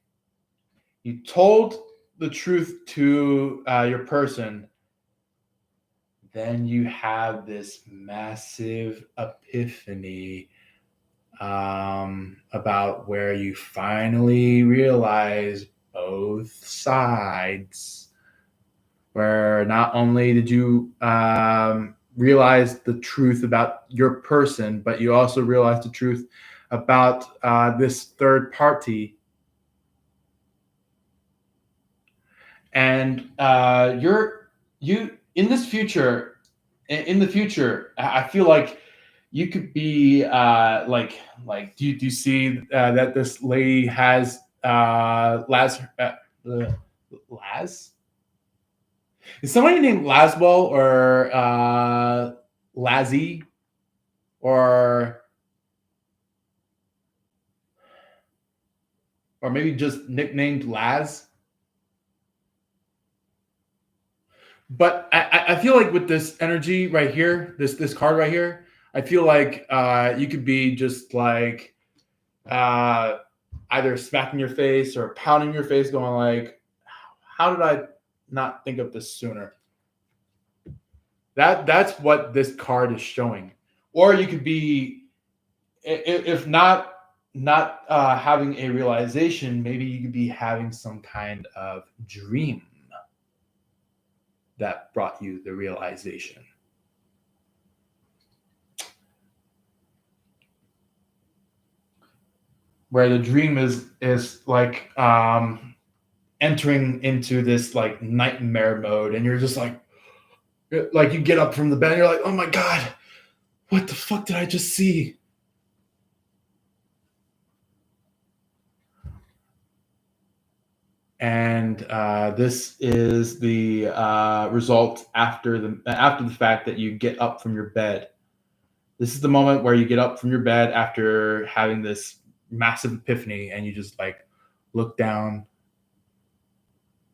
You told the truth to your person. Then you have this massive epiphany about where you finally realize both sides. Where not only did you realize the truth about your person, but you also realized the truth about this third party. And you in this future, in the future, I feel like you could be do you see that this lady has Laz? Is somebody named Laswell or Lazzy or maybe just nicknamed Laz? But I feel like with this energy right here, this card right here, I feel like you could be just like either smacking your face or pounding your face, going like, "How did I not think of this sooner?" That's what this card is showing. Or you could be, if not having a realization, maybe you could be having some kind of dream that brought you the realization. Where the dream is like entering into this like nightmare mode, and you're just like you get up from the bed and you're like, oh my god, what the fuck did I just see? And this is the result after the fact that you get up from your bed. This is the moment where you get up from your bed after having this massive epiphany, and you just like look down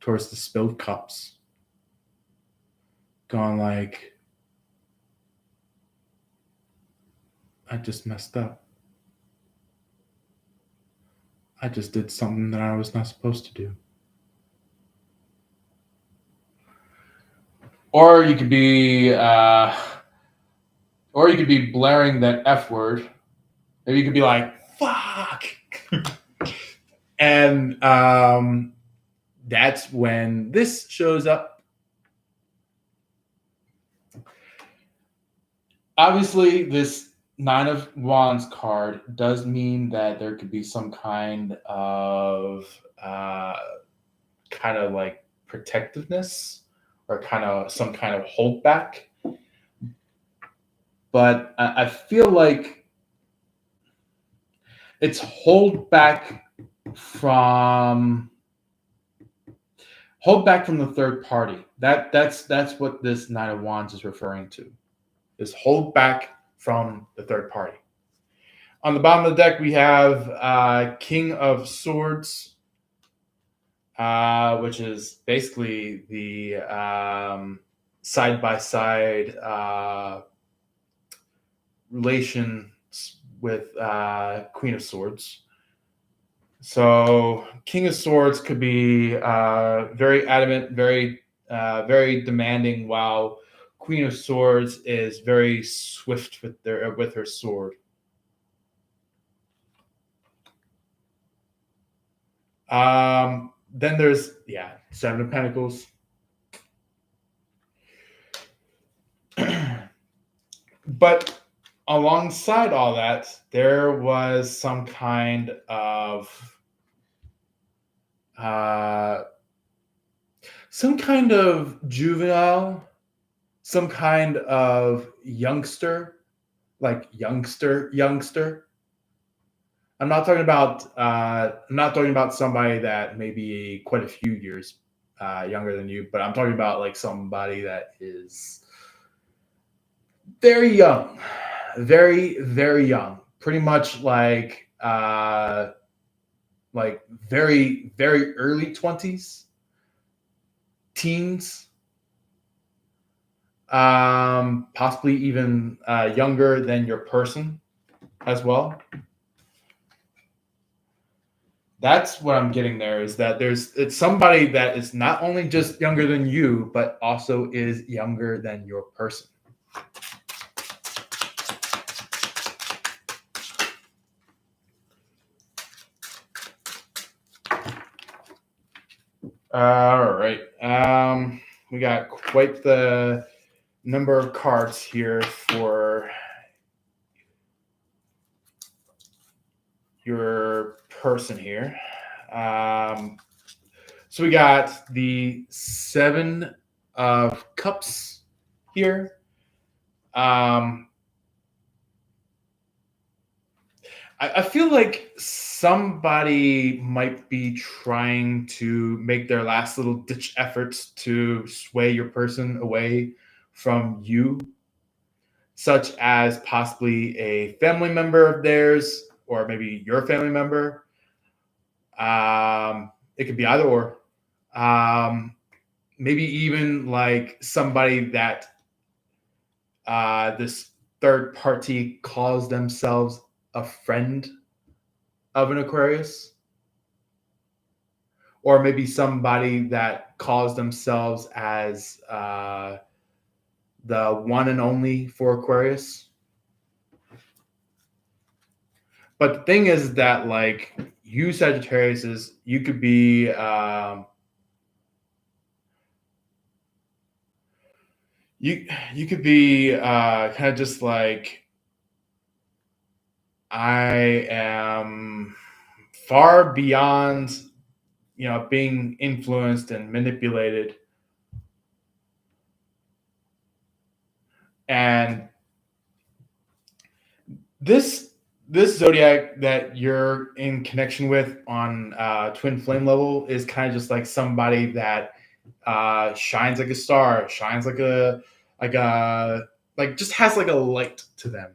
towards the spilled cups, going like, I just messed up. I just did something that I was not supposed to do. Or you could be blaring that F word. Maybe you could be like, fuck. And that's when this shows up. Obviously, this Nine of Wands card does mean that there could be some kind of like protectiveness or some kind of holdback. But I feel like it's holdback from the third party. That's what this Nine of Wands is referring to. Is hold back from the third party. On the bottom of the deck, we have King of Swords. which is basically the side-by-side relations with Queen of Swords. So King of Swords could be very adamant, very demanding, while Queen of Swords is very swift with her sword. Then there's Seven of Pentacles. But alongside all that, there was some kind of juvenile, some kind of youngster, like youngster. I'm not talking about somebody that may be quite a few years younger than you, but I'm talking about like somebody that is very young, very young, pretty much like very early 20s, teens, possibly even younger than your person as well. That's what I'm getting there, is that it's somebody that is not only just younger than you, but also is younger than your person. All right. We got quite the number of cards here for your person here. So we got the Seven of Cups here. I feel like somebody might be trying to make their last little ditch efforts to sway your person away from you, such as possibly a family member of theirs, or maybe your family member. It could be either or. Maybe even like somebody that this third party calls themselves a friend of an Aquarius, or maybe somebody that calls themselves as the one and only for Aquarius. But the thing is that, like, you Sagittarius, you could be you could be kind of just like, I am far beyond, being influenced and manipulated. And this zodiac that you're in connection with on twin flame level is kind of just like somebody that shines like a star, shines like just has like a light to them.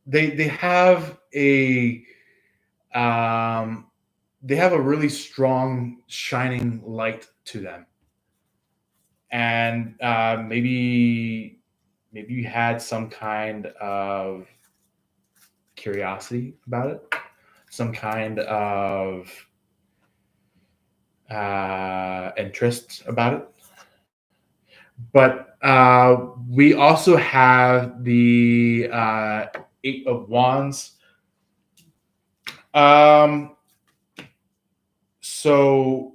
They have a really strong shining light to them. And maybe you had some kind of curiosity about it, some kind of interest about it. But we also have the Eight of Wands. So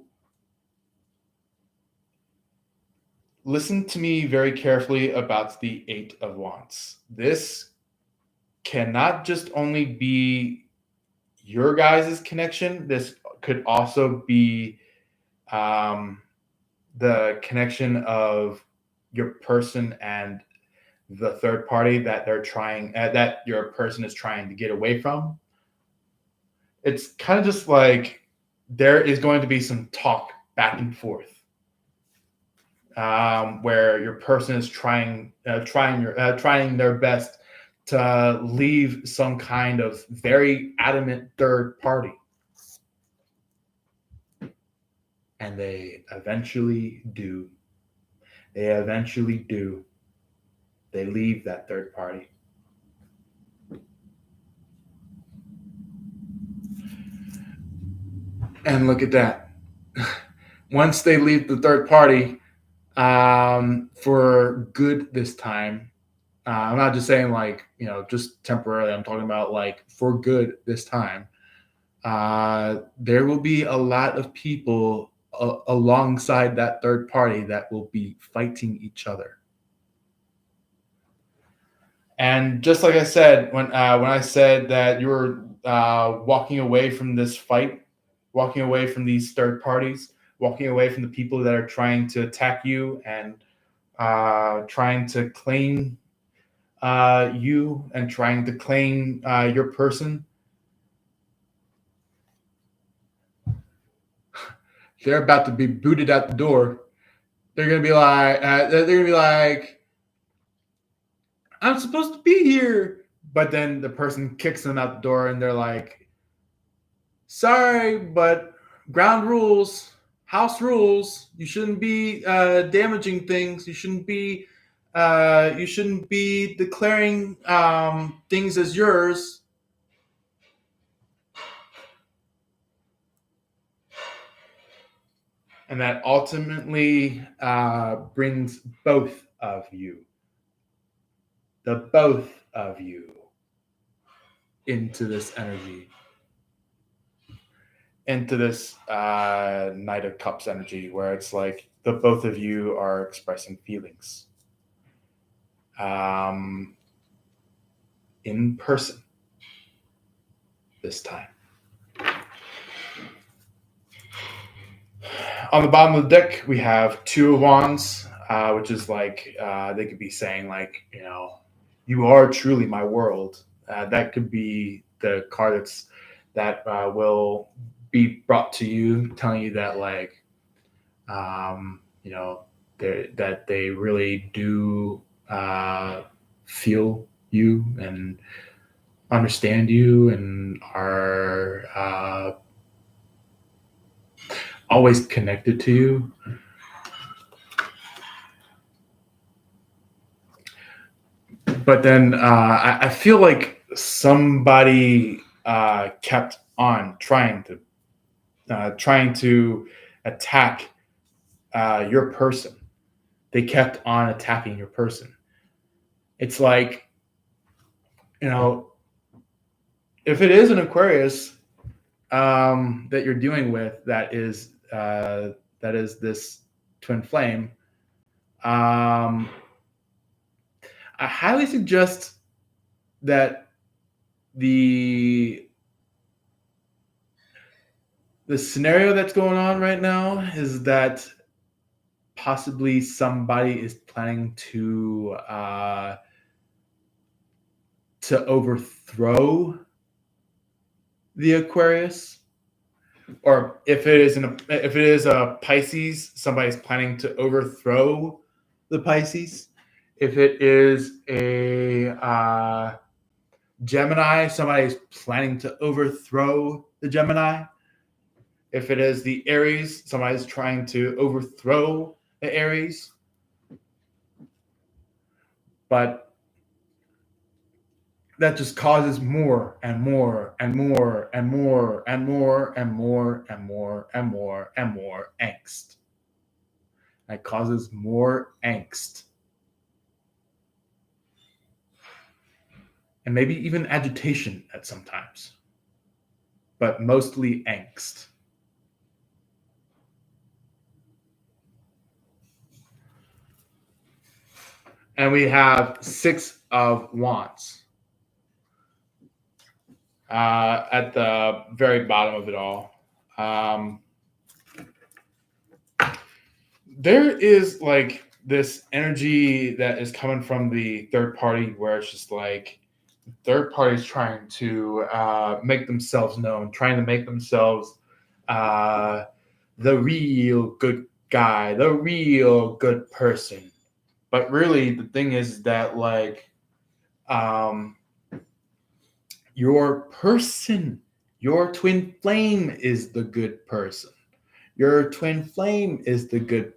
listen to me very carefully about the Eight of Wands. This cannot just only be your guys' connection. This could also be the connection of your person and the third party that they're trying, that your person is trying to get away from. It's kind of just like there is going to be some talk back and forth, where your person is trying their best to leave some kind of very adamant third party. And they eventually do. They eventually do. They leave that third party. And look at that. Once they leave the third party, for good this time, I'm not just saying like, just temporarily. I'm talking about like for good this time. There will be a lot of people alongside that third party that will be fighting each other. And just like I said, when I said that you were walking away from this fight, walking away from these third parties, walking away from the people that are trying to attack you and trying to claim you and trying to claim your person, they're about to be booted out the door. They're gonna be like, I'm supposed to be here, but then the person kicks them out the door, and they're like, sorry, but ground rules, house rules. You shouldn't be damaging things. You shouldn't be declaring things as yours. And that ultimately brings both of you, the both of you, into this energy, into this Knight of Cups energy, where it's like the both of you are expressing feelings in person this time. On the bottom of the deck, we have Two of Wands, which is like they could be saying like, you are truly my world. That could be the card that will be brought to you, telling you that like, that they really do feel you and understand you and are always connected to you. But then I feel like somebody kept on trying to attack your person. They kept on attacking your person. It's like, if it is an Aquarius that you're dealing with, that is this twin flame. I highly suggest that the scenario that's going on right now is that possibly somebody is planning to overthrow the Aquarius, or if it is a Pisces, somebody's planning to overthrow the Pisces. If it is a Gemini, somebody's planning to overthrow the Gemini. If it is the Aries, somebody's trying to overthrow the Aries. But that just causes more and more and more and more and more and more and more and more and more angst. That causes more angst. And maybe even agitation at sometimes, but mostly angst. And we have Six of Wands at the very bottom of it all. There is like this energy that is coming from the third party, where it's just like third parties trying to make themselves known, trying to make themselves the real good guy, the real good person. But really, the thing is that like your person, your twin flame is the good person. Your twin flame is the good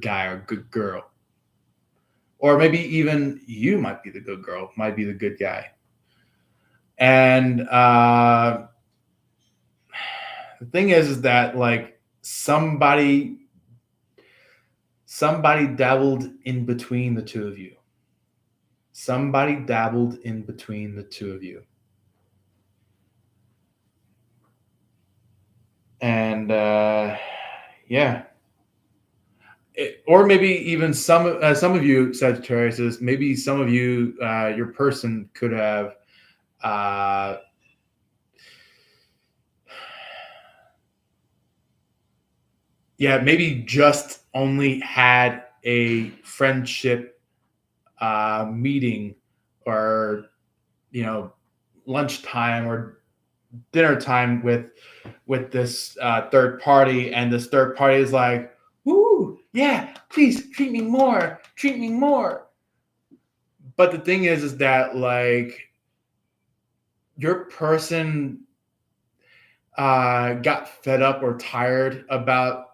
guy or good girl. Or maybe even you might be the good girl, might be the good guy. And the thing is that like somebody dabbled in between the two of you. Somebody dabbled in between the two of you. And yeah. Or maybe even some of you Sagittarius, maybe some of you, your person could have maybe just only had a friendship meeting, or lunchtime or dinner time with this third party, and this third party is like, "Woo, yeah, please treat me more, treat me more." But the thing is that like your person got fed up or tired about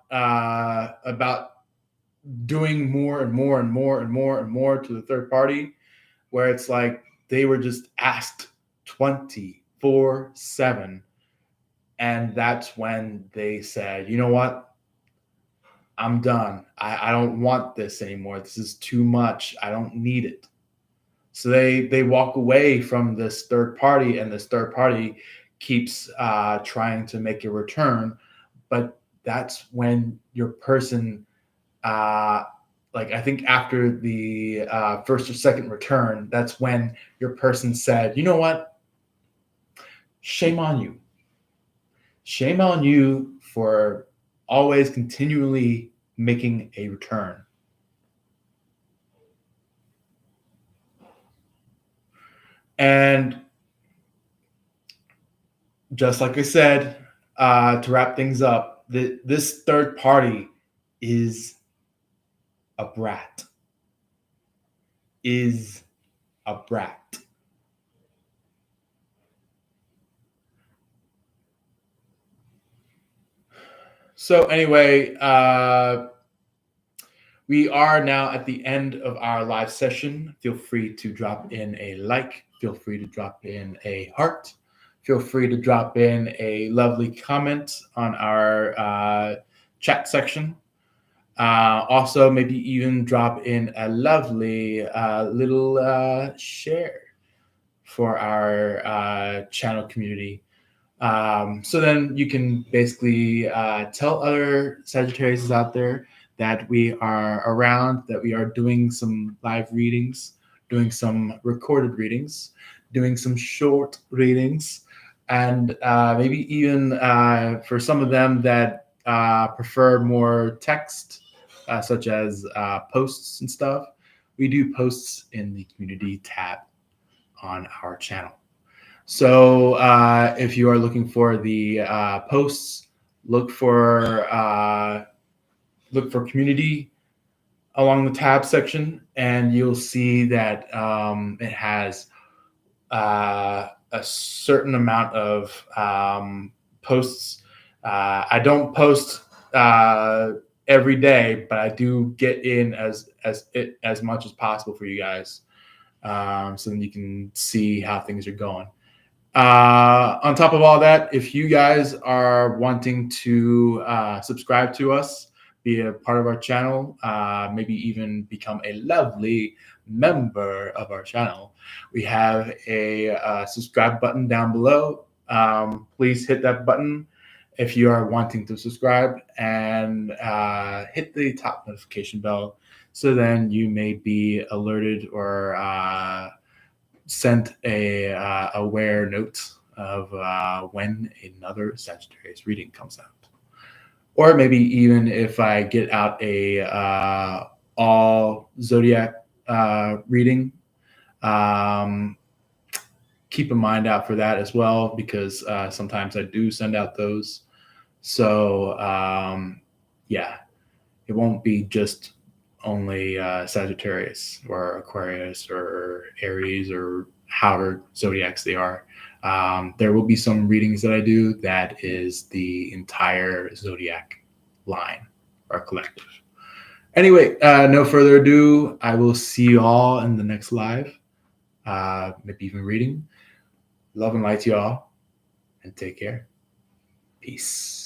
doing more and more and more and more and more to the third party, where it's like they were just asked 24/7. And that's when they said, you know what? I'm done. I don't want this anymore. This is too much. I don't need it. So they walk away from this third party, and this third party keeps trying to make a return. But that's when your person, like I think after the first or second return, that's when your person said, you know what? Shame on you. Shame on you for always continually making a return. And just like I said, to wrap things up, this third party is a brAtt. Is a brAtt. So anyway, we are now at the end of our live session. Feel free to drop in a like. Feel free to drop in a heart. Feel free to drop in a lovely comment on our chat section. Also, maybe even drop in a lovely little share for our channel community. So then you can basically tell other Sagittarius out there that we are around, that we are doing some live readings, doing some recorded readings, doing some short readings, and maybe even for some of them that prefer more text, such as posts and stuff, we do posts in the community tab on our channel. So if you are looking for the posts, look for community along the tab section, and you'll see that it has a certain amount of posts. I don't post every day, but I do get in as much as possible for you guys, so then you can see how things are going. On top of all that, if you guys are wanting to subscribe to us, be a part of our channel, maybe even become a lovely member of our channel, we have a subscribe button down below. Please hit that button if you are wanting to subscribe, and hit the top notification bell, so then you may be alerted or sent a aware note of when another Sagittarius reading comes out. Or maybe even if I get out a all zodiac reading, keep a mind out for that as well, because sometimes I do send out those. So yeah, it won't be just only Sagittarius or Aquarius or Aries or however zodiacs they are. There will be some readings that I do that is the entire zodiac. line, our collective. Anyway, no further ado. I will see you all in the next live, maybe even reading. Love and light to y'all, and take care. Peace.